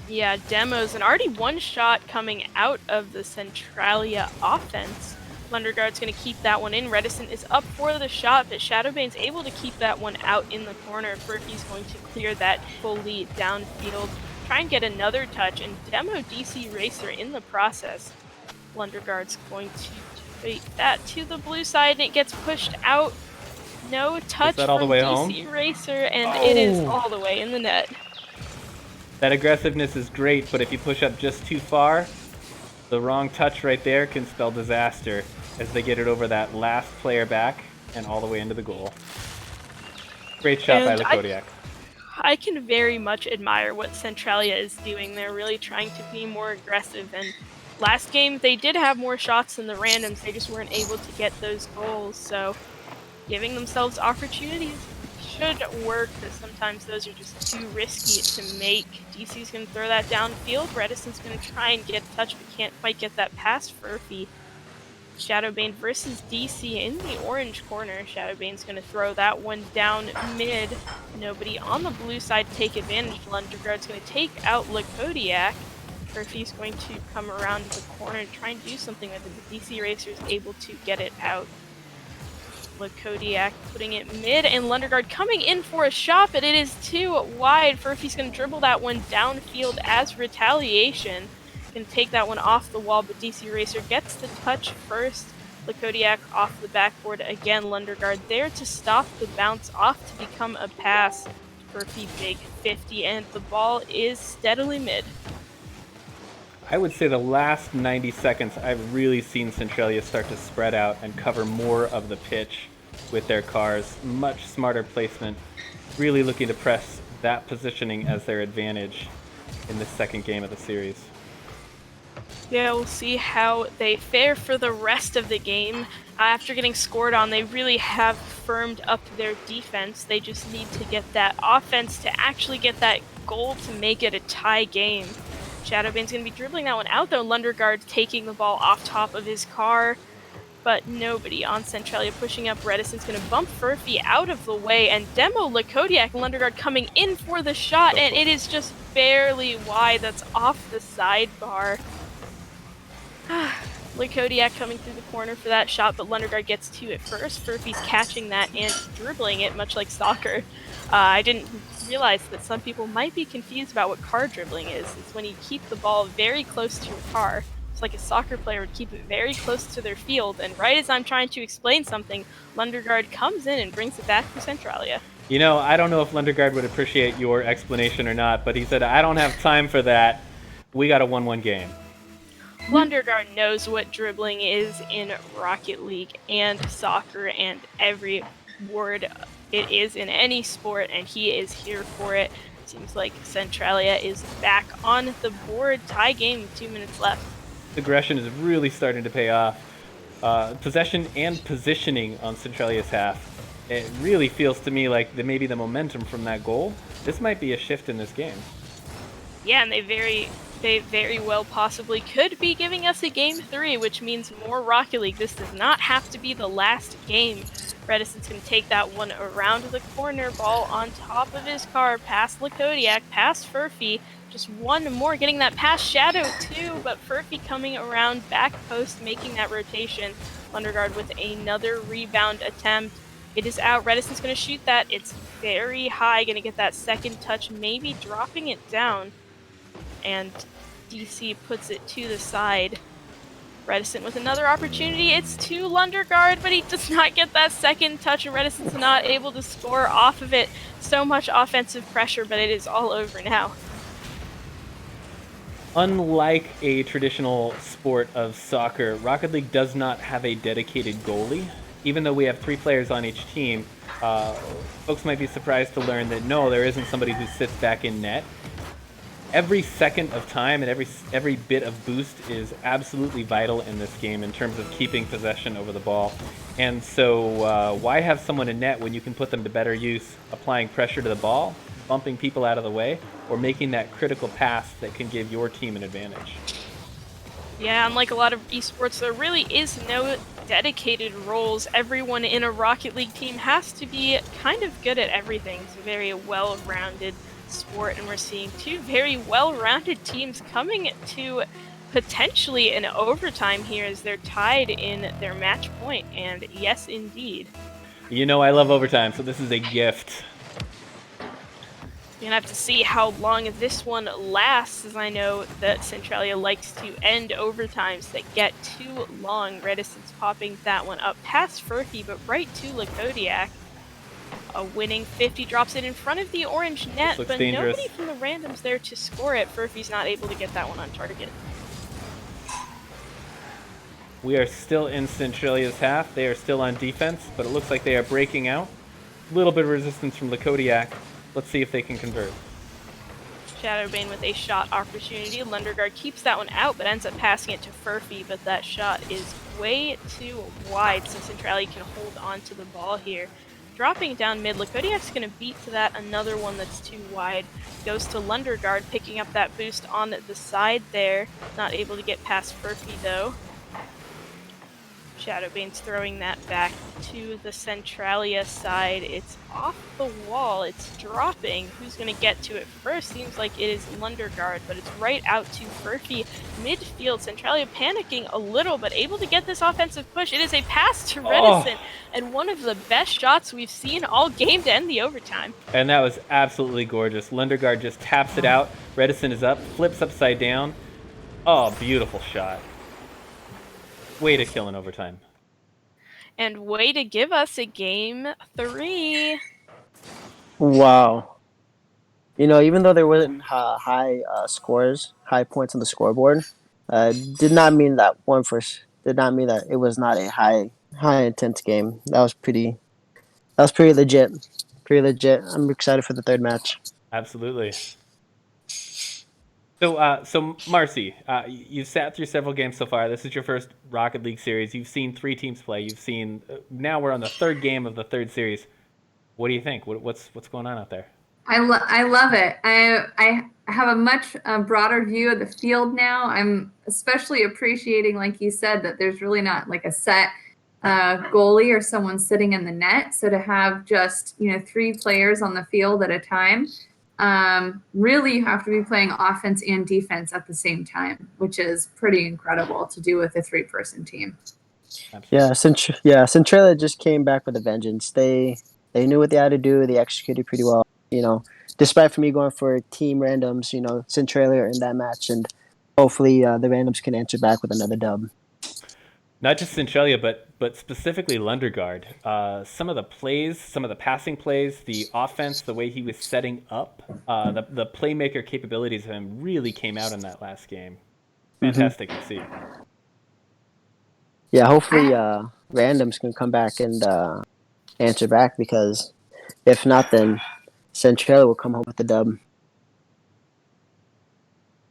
[SPEAKER 4] Yeah, demos, and already one shot coming out of the Centralia offense. Lundergaard's going to keep that one in. Reticent is up for the shot, but Shadowbane's able to keep that one out in the corner. Furphy's going to clear that fully downfield. Try and get another touch, and demo DC Racer in the process. Lundergaard's going to bait that to the blue side, and it gets pushed out. No touch
[SPEAKER 1] that all the
[SPEAKER 4] from
[SPEAKER 1] way
[SPEAKER 4] DC
[SPEAKER 1] home?
[SPEAKER 4] Racer, and it is all the way in the net.
[SPEAKER 1] That aggressiveness is great, but if you push up just too far, the wrong touch right there can spell disaster as they get it over that last player back and all the way into the goal. Great shot by Lakodiak.
[SPEAKER 4] I can very much admire what Centralia is doing. They're really trying to be more aggressive, and last game they did have more shots than the randoms. They just weren't able to get those goals, so giving themselves opportunities should work, because sometimes those are just too risky to make. DC's going to throw that downfield. Reticent's going to try and get a touch, but can't quite get that past Furphy. Shadowbane versus DC in the orange corner. Shadowbane's going to throw that one down mid. Nobody on the blue side to take advantage. Lundergaard's going to take out Lakodiak. Furphy's going to come around the corner and try and do something with it. The DC Racer's able to get it out. Lakodiak putting it mid, and Lundergaard coming in for a shot, but it is too wide. Furphy's going to dribble that one downfield as retaliation. Can take that one off the wall, but DC Racer gets the touch first. Lakodiak off the backboard again. Lundergaard there to stop the bounce off to become a pass. Furphy big 50, and the ball is steadily mid.
[SPEAKER 1] I would say the last 90 seconds, I've really seen Centralia start to spread out and cover more of the pitch with their cars. Much smarter placement. Really looking to press that positioning as their advantage in the second game of the series.
[SPEAKER 4] Yeah, we'll see how they fare for the rest of the game. After getting scored on, they really have firmed up their defense. They just need to get that offense to actually get that goal to make it a tie game. Shadowbane's going to be dribbling that one out, though. Lundergaard taking the ball off top of his car, but nobody on Centralia pushing up. Reticent's going to bump Furphy out of the way, and demo Lakodiak and Lundergaard coming in for the shot, and it is just barely wide. That's off the sidebar. Lakodiak coming through the corner for that shot, but Lundergaard gets to it first. Furphy's catching that and dribbling it, much like soccer. I didn't realize that some people might be confused about what car dribbling is. It's when you keep the ball very close to your car. It's like a soccer player would keep it very close to their field, and right as I'm trying to explain something, Lundergaard comes in and brings it back to Centralia.
[SPEAKER 1] You know, I don't know if Lundergaard would appreciate your explanation or not, but he said, I don't have time for that. We got a 1-1 game.
[SPEAKER 4] Lundergaard knows what dribbling is in Rocket League and soccer and every word it is in any sport, and he is here for it. Seems like Centralia is back on the board. Tie game with 2 minutes left.
[SPEAKER 1] Aggression is really starting to pay off. Possession and positioning on Centralia's half. It really feels to me like maybe the momentum from that goal, this might be a shift in this game.
[SPEAKER 4] Yeah, and they very well possibly could be giving us a game 3, which means more Rocket League. This does not have to be the last game. Redison's going to take that one around the corner, ball on top of his car, past Lakodiak, past Furphy. Just one more, getting that past Shadow too, but Furphy coming around back post, making that rotation. Lundergaard with another rebound attempt. It is out. Redison's going to shoot that. It's very high, going to get that second touch, maybe dropping it down. And DC puts it to the side. Redison with another opportunity. It's to Lundergaard, but he does not get that second touch, and Redison's not able to score off of it. So much offensive pressure, but it is all over now.
[SPEAKER 1] Unlike a traditional sport of soccer, Rocket League does not have a dedicated goalie. Even though we have 3 players on each team, folks might be surprised to learn that no, there isn't somebody who sits back in net. Every second of time and every bit of boost is absolutely vital in this game in terms of keeping possession over the ball. And so why have someone in net when you can put them to better use applying pressure to the ball, bumping people out of the way, or making that critical pass that can give your team an advantage?
[SPEAKER 4] Yeah, unlike a lot of esports, there really is no dedicated roles. Everyone in a Rocket League team has to be kind of good at everything. It's a very well-rounded sport, and we're seeing 2 very well-rounded teams coming to potentially an overtime here as they're tied in their match point, and yes, indeed.
[SPEAKER 1] You know I love overtime, so this is a gift.
[SPEAKER 4] You're gonna have to see how long this one lasts, as I know that Centralia likes to end overtimes that get too long. Redison's popping that one up past Furphy, but right to Lakodiak. A winning 50 drops it in front of the orange net, but
[SPEAKER 1] dangerous.
[SPEAKER 4] Nobody from the randoms there to score it. Furphy's not able to get that one on target.
[SPEAKER 1] We are still in Centralia's half. They are still on defense, but it looks like they are breaking out. A little bit of resistance from Lakodiak. Let's see if they can convert.
[SPEAKER 4] Shadowbane with a shot opportunity. Lundergaard keeps that one out, but ends up passing it to Furphy, but that shot is way too wide, so Centralia can hold on to the ball here. Dropping down mid, Lakodiak's going to beat to that. Another one that's too wide. Goes to Lundergaard, picking up that boost on the side there. Not able to get past Furphy, though. Shadowbane's throwing that back to the Centralia side. It's off the wall. It's dropping. Who's going to get to it first? Seems like it is Lundergaard, but it's right out to Furphy midfield. Centralia panicking a little, but able to get this offensive push. It is a pass to Redison, and one of the best shots we've seen all game to end the overtime.
[SPEAKER 1] And that was absolutely gorgeous. Lundergaard just taps it out. Redison is up, flips upside down. Oh, beautiful shot. Way to kill in overtime.
[SPEAKER 4] And way to give us a game 3.
[SPEAKER 3] Wow. You know, even though there wasn't high scores, high points on the scoreboard, did not mean that it was not a high intense game. That was pretty legit. Pretty legit. I'm excited for the 3rd match.
[SPEAKER 1] Absolutely. So Marcy, you've sat through several games so far. This is your first Rocket League series. You've seen 3 teams play. You've seen now we're on the 3rd game of the 3rd series. What do you think? What's going on out there?
[SPEAKER 2] I love it. I have a much broader view of the field now. I'm especially appreciating, like you said, that there's really not like a set goalie or someone sitting in the net. So to have just 3 players on the field at a time. Really you have to be playing offense and defense at the same time, which is pretty incredible to do with a 3-person team.
[SPEAKER 1] Absolutely.
[SPEAKER 3] Centralia just came back with a vengeance. They knew what they had to do. They executed pretty well. Despite for me going for team randoms, Centralia are in that match, and hopefully the randoms can answer back with another dub.
[SPEAKER 1] Not just Centralia, but specifically Lundergaard. Some of the plays, some of the passing plays, the offense, the way he was setting up, the playmaker capabilities of him really came out in that last game. fantastic to see.
[SPEAKER 3] Yeah, hopefully Randoms can come back and answer back, because if not, then Centralia will come home with the dub.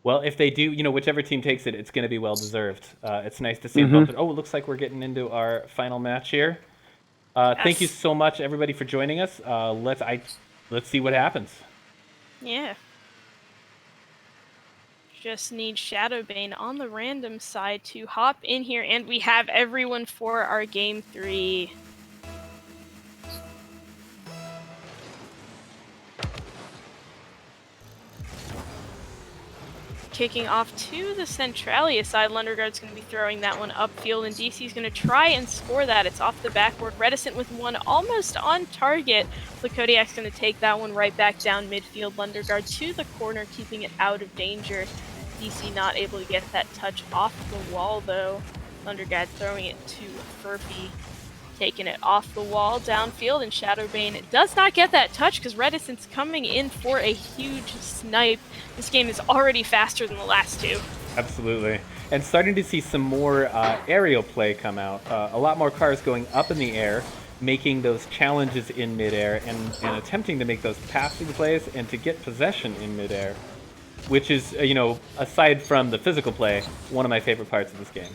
[SPEAKER 1] Well, if they do, whichever team takes it, it's going to be well deserved. It's nice to see them bump it. Oh, it looks like we're getting into our final match here. Thank you so much, everybody, for joining us. Let's see what happens.
[SPEAKER 4] Yeah. Just need Shadowbane on the random side to hop in here, and we have everyone for our game 3. Kicking off to the Centralia side, Lundergaard's going to be throwing that one upfield, and DC's going to try and score that. It's off the backboard. Reticent with one almost on target. Kodiak's going to take that one right back down midfield. Lundergaard to the corner, keeping it out of danger. DC not able to get that touch off the wall, though. Lundergaard throwing it to Furphy, taking it off the wall downfield, and Shadowbane does not get that touch because Reticent's coming in for a huge snipe. This game is already faster than the last two.
[SPEAKER 1] Absolutely. And starting to see some more aerial play come out. A lot more cars going up in the air, making those challenges in midair, and attempting to make those passing plays and to get possession in midair, which is, aside from the physical play, one of my favorite parts of this game.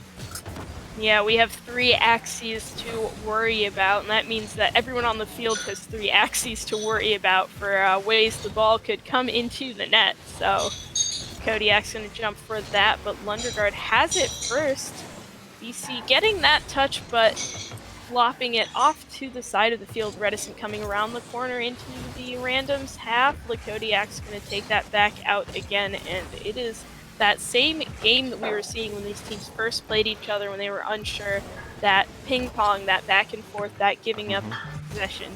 [SPEAKER 4] Yeah, we have 3 axes to worry about, and that means that everyone on the field has 3 axes to worry about for ways the ball could come into the net. So Kodiak's going to jump for that, but Lundergaard has it first. BC getting that touch, but flopping it off to the side of the field. Reticent coming around the corner into the randoms half. Kodiak's going to take that back out again, and it is that same game that we were seeing when these teams first played each other, when they were unsure, that ping pong, that back and forth, that giving up possession.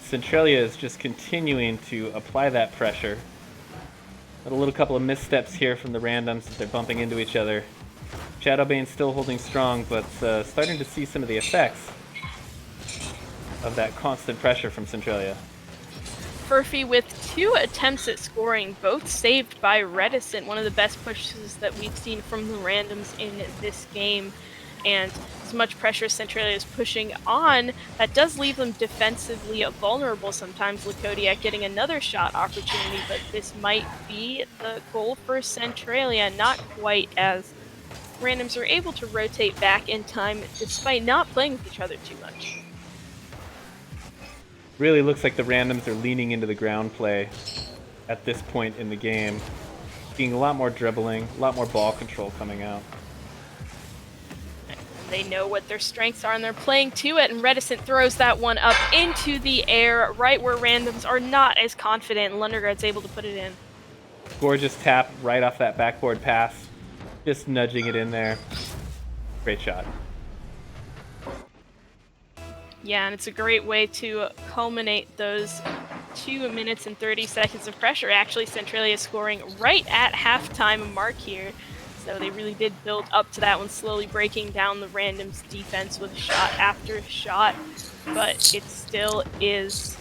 [SPEAKER 1] Centralia is just continuing to apply that pressure. A little couple of missteps here from the randoms as they're bumping into each other. Shadowbane still holding strong, but starting to see some of the effects of that constant pressure from Centralia.
[SPEAKER 4] Furphy with 2 attempts at scoring, both saved by Reticent, one of the best pushes that we've seen from the randoms in this game. And as much pressure as Centralia is pushing on, that does leave them defensively vulnerable sometimes. Kodiak getting another shot opportunity, but this might be the goal for Centralia. Not quite, as randoms are able to rotate back in time despite not playing with each other too much.
[SPEAKER 1] Really looks like the randoms are leaning into the ground play at this point in the game. Seeing a lot more dribbling, a lot more ball control coming out.
[SPEAKER 4] They know what their strengths are, and they're playing to it, and Reticent throws that one up into the air, right where randoms are not as confident, and Lundergaard's able to put it in.
[SPEAKER 1] Gorgeous tap right off that backboard pass. Just nudging it in there. Great shot.
[SPEAKER 4] Yeah, and it's a great way to culminate those 2 minutes and 30 seconds of pressure. Actually, Centralia scoring right at halftime mark here. So they really did build up to that one, slowly breaking down the randoms defense with shot after shot. But it still is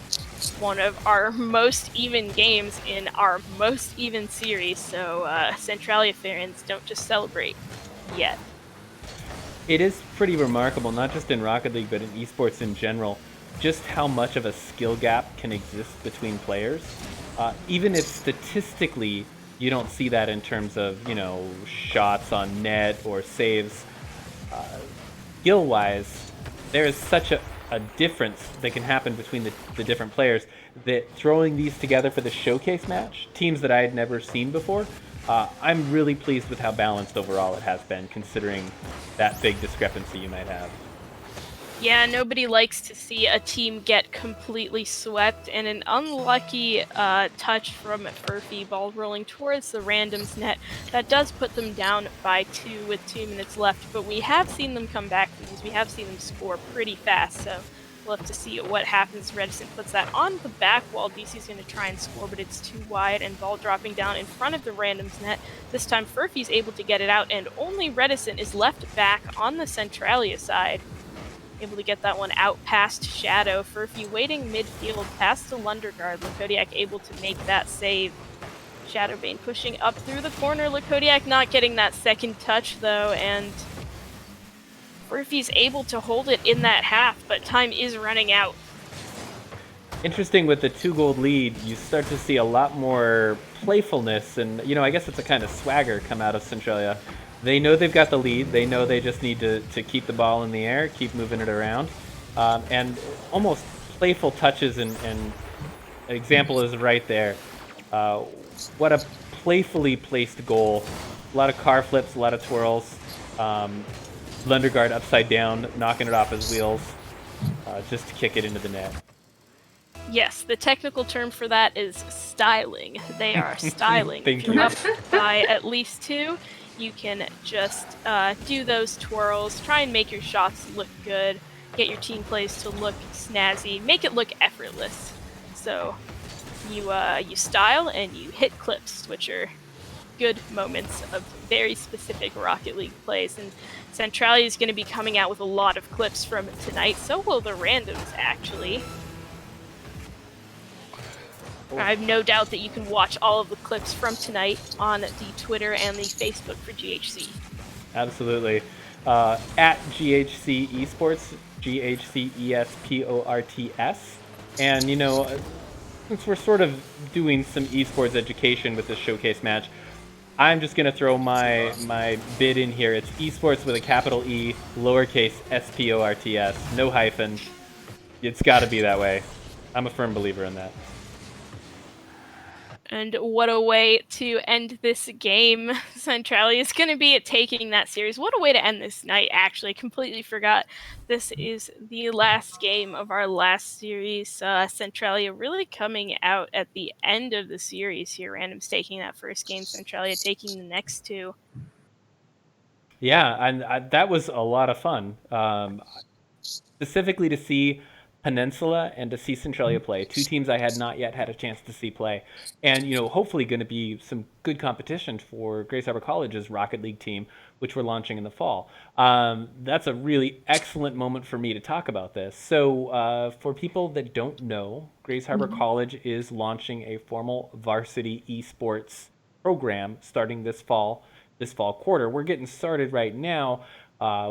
[SPEAKER 4] one of our most even games in our most even series. So Centralia fans, don't just celebrate yet.
[SPEAKER 1] It is pretty remarkable, not just in Rocket League, but in esports in general, just how much of a skill gap can exist between players. Even if statistically you don't see that in terms of, shots on net or saves, skill-wise, there is such a difference that can happen between the different players that throwing these together for the showcase match, teams that I had never seen before, I'm really pleased with how balanced overall it has been, considering that big discrepancy you might have.
[SPEAKER 4] Yeah, nobody likes to see a team get completely swept, and an unlucky touch from Furphy, ball rolling towards the randoms net. That does put them down by 2 with 2 minutes left, but we have seen them come back because we have seen them score pretty fast, so we'll have to see what happens. Reticent puts that on the back wall. DC's going to try and score, but it's too wide, and ball dropping down in front of the randoms net. This time Furphy's able to get it out, and only Reticent is left back on the Centralia side. able to get that one out past Shadow. Furphy waiting midfield past the Lunderguard. Lakodiak able to make that save. Shadowbane pushing up through the corner. Lakodiak not getting that second touch though, and Furphy's able to hold it in that half, but time is running out.
[SPEAKER 1] Interesting, with the 2-goal lead, you start to see a lot more playfulness and, I guess it's a kind of swagger come out of Centralia. They know they've got the lead. They know they just need to keep the ball in the air, keep moving it around. And almost playful touches, and an example is right there. What a playfully placed goal. A lot of car flips, a lot of twirls. Lunderguard upside down, knocking it off his wheels just to kick it into the net.
[SPEAKER 4] Yes, the technical term for that is styling. They are styling.
[SPEAKER 1] Thank
[SPEAKER 4] If you're
[SPEAKER 1] you.
[SPEAKER 4] up by at least 2, you can just do those twirls, try and make your shots look good, get your team plays to look snazzy, make it look effortless. So you style and you hit clips, which are good moments of very specific Rocket League plays. And Centralia is going to be coming out with a lot of clips from tonight. So will the randoms, actually. I have no doubt that you can watch all of the clips from tonight on the Twitter and the Facebook for GHC.
[SPEAKER 1] Absolutely. At GHC Esports, GHC Esports. And, since we're sort of doing some esports education with this showcase match, I'm just going to throw my bid in here. It's esports with a capital E, lowercase SPORTS, no hyphen. It's got to be that way. I'm a firm believer in that.
[SPEAKER 4] And what a way to end this game. Centralia is going to be taking that series. What a way to end this night, actually. Completely forgot this is the last game of our last series. Centralia really coming out at the end of the series here. Randoms taking that first game, Centralia taking the next 2.
[SPEAKER 1] Yeah, and that was a lot of fun. Specifically to see Peninsula and to see Centralia play, 2 teams I had not yet had a chance to see play, and hopefully going to be some good competition for Grace Harbor College's Rocket League team, which we're launching in the fall. That's a really excellent moment for me to talk about this. So for people that don't know, Grace Harbor College is launching a formal varsity esports program starting this fall quarter. We're getting started right now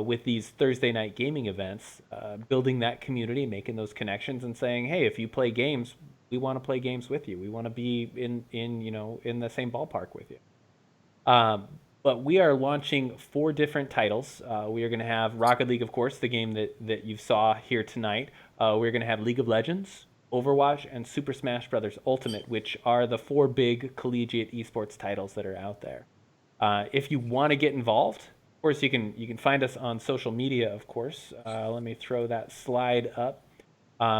[SPEAKER 1] with these Thursday night gaming events, building that community, making those connections, and saying, hey, if you play games, we want to play games with you. We want to be in the same ballpark with you. But we are launching 4 different titles. We are going to have Rocket League, of course, the game that you saw here tonight. We're going to have League of Legends, Overwatch, and Super Smash Bros. Ultimate, which are the 4 big collegiate esports titles that are out there. If you want to get involved, of course, you can find us on social media, of course. Let me throw that slide up.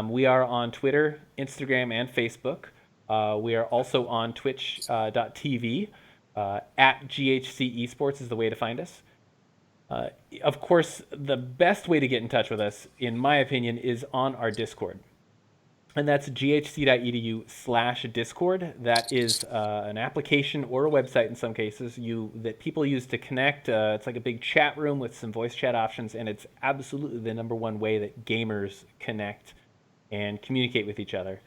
[SPEAKER 1] We are on Twitter, Instagram, and Facebook. We are also on twitch.tv. At GHC Esports is the way to find us. Of course, the best way to get in touch with us, in my opinion, is on our Discord. And that's ghc.edu/Discord. That is an application or a website in some cases that people use to connect. It's like a big chat room with some voice chat options, and it's absolutely the number one way that gamers connect and communicate with each other.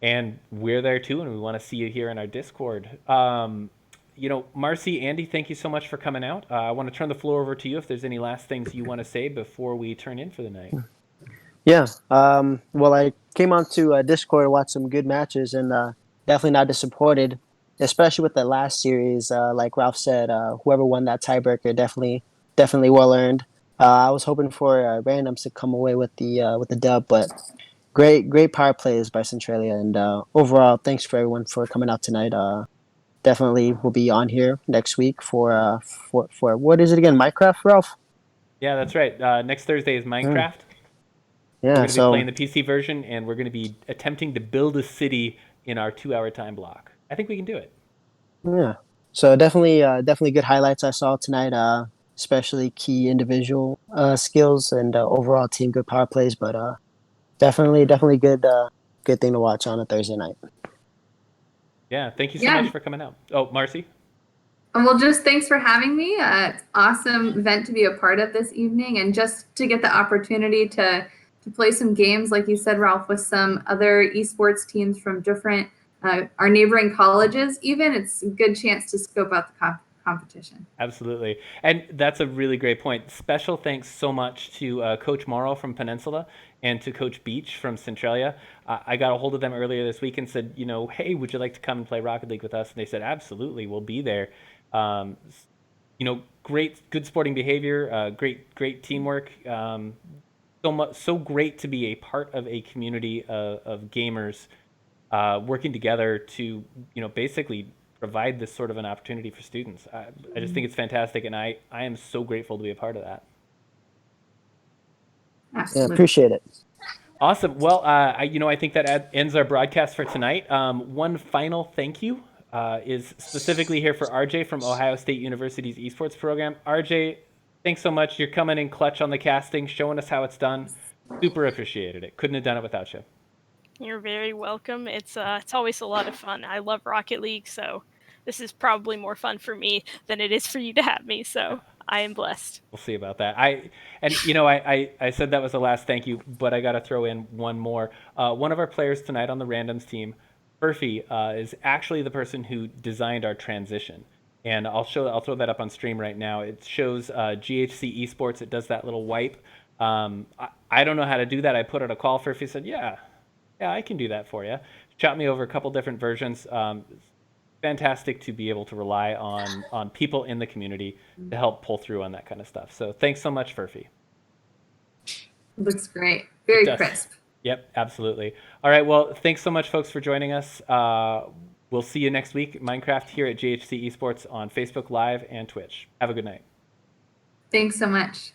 [SPEAKER 1] And we're there too, and we want to see you here in our Discord. Marcy, Andy, thank you so much for coming out. I want to turn the floor over to you if there's any last things you want to say before we turn in for the night.
[SPEAKER 3] Yeah. Well, I came onto Discord, watched some good matches, and definitely not disappointed, especially with the last series. Like Ralph said, whoever won that tiebreaker definitely well earned. I was hoping for randoms to come away with the dub, but great power plays by Centralia, and overall, thanks for everyone for coming out tonight. Definitely will be on here next week for what is it again? Minecraft, Ralph?
[SPEAKER 1] Yeah, that's right. Next Thursday is Minecraft.
[SPEAKER 3] Yeah,
[SPEAKER 1] we're going to be playing the PC version, and we're going to be attempting to build a city in our 2-hour time block. I think we can do it.
[SPEAKER 3] Yeah. So definitely good highlights I saw tonight, especially key individual skills and overall team good power plays, but definitely good thing to watch on a Thursday night.
[SPEAKER 1] Yeah, thank you so much for coming out. Oh, Marcy?
[SPEAKER 2] Well, just thanks for having me. It's awesome event to be a part of this evening, and just to get the opportunity to play some games, like you said, Ralph, with some other esports teams from different our neighboring colleges. Even it's a good chance to scope out the competition.
[SPEAKER 1] Absolutely. And that's a really great point. Special thanks so much to Coach Morrow from Peninsula and to Coach Beach from Centralia. I got a hold of them earlier this week and said, hey, would you like to come and play Rocket League with us? And they said, absolutely, we'll be there. Great, good sporting behavior, great teamwork. So great to be a part of a community of gamers working together to, basically provide this sort of an opportunity for students. I just think it's fantastic, and I am so grateful to be a part of that.
[SPEAKER 2] Absolutely.
[SPEAKER 3] Yeah, appreciate it.
[SPEAKER 1] Awesome. Well, I think that ends our broadcast for tonight. One final thank you is specifically here for RJ from Ohio State University's esports program. RJ, thanks so much. You're coming in clutch on the casting, showing us how it's done. Super appreciated it. Couldn't have done it without you.
[SPEAKER 4] You're very welcome. It's always a lot of fun. I love Rocket League, so this is probably more fun for me than it is for you to have me. So I am blessed.
[SPEAKER 1] We'll see about that. I said that was the last thank you, but I got to throw in one more. One of our players tonight on the randoms team, Murphy, is actually the person who designed our transition. And I'll throw that up on stream right now. It shows GHC Esports. It does that little wipe. I don't know how to do that. I put out a call. Murphy said, yeah, I can do that for you. Shot me over a couple different versions. Fantastic to be able to rely on people in the community to help pull through on that kind of stuff. So thanks so much, Furphy.
[SPEAKER 2] Looks great. Very crisp.
[SPEAKER 1] Yep, absolutely. All right, well, thanks so much, folks, for joining us. We'll see you next week, Minecraft, here at GHC Esports on Facebook Live and Twitch. Have a good night.
[SPEAKER 2] Thanks so much.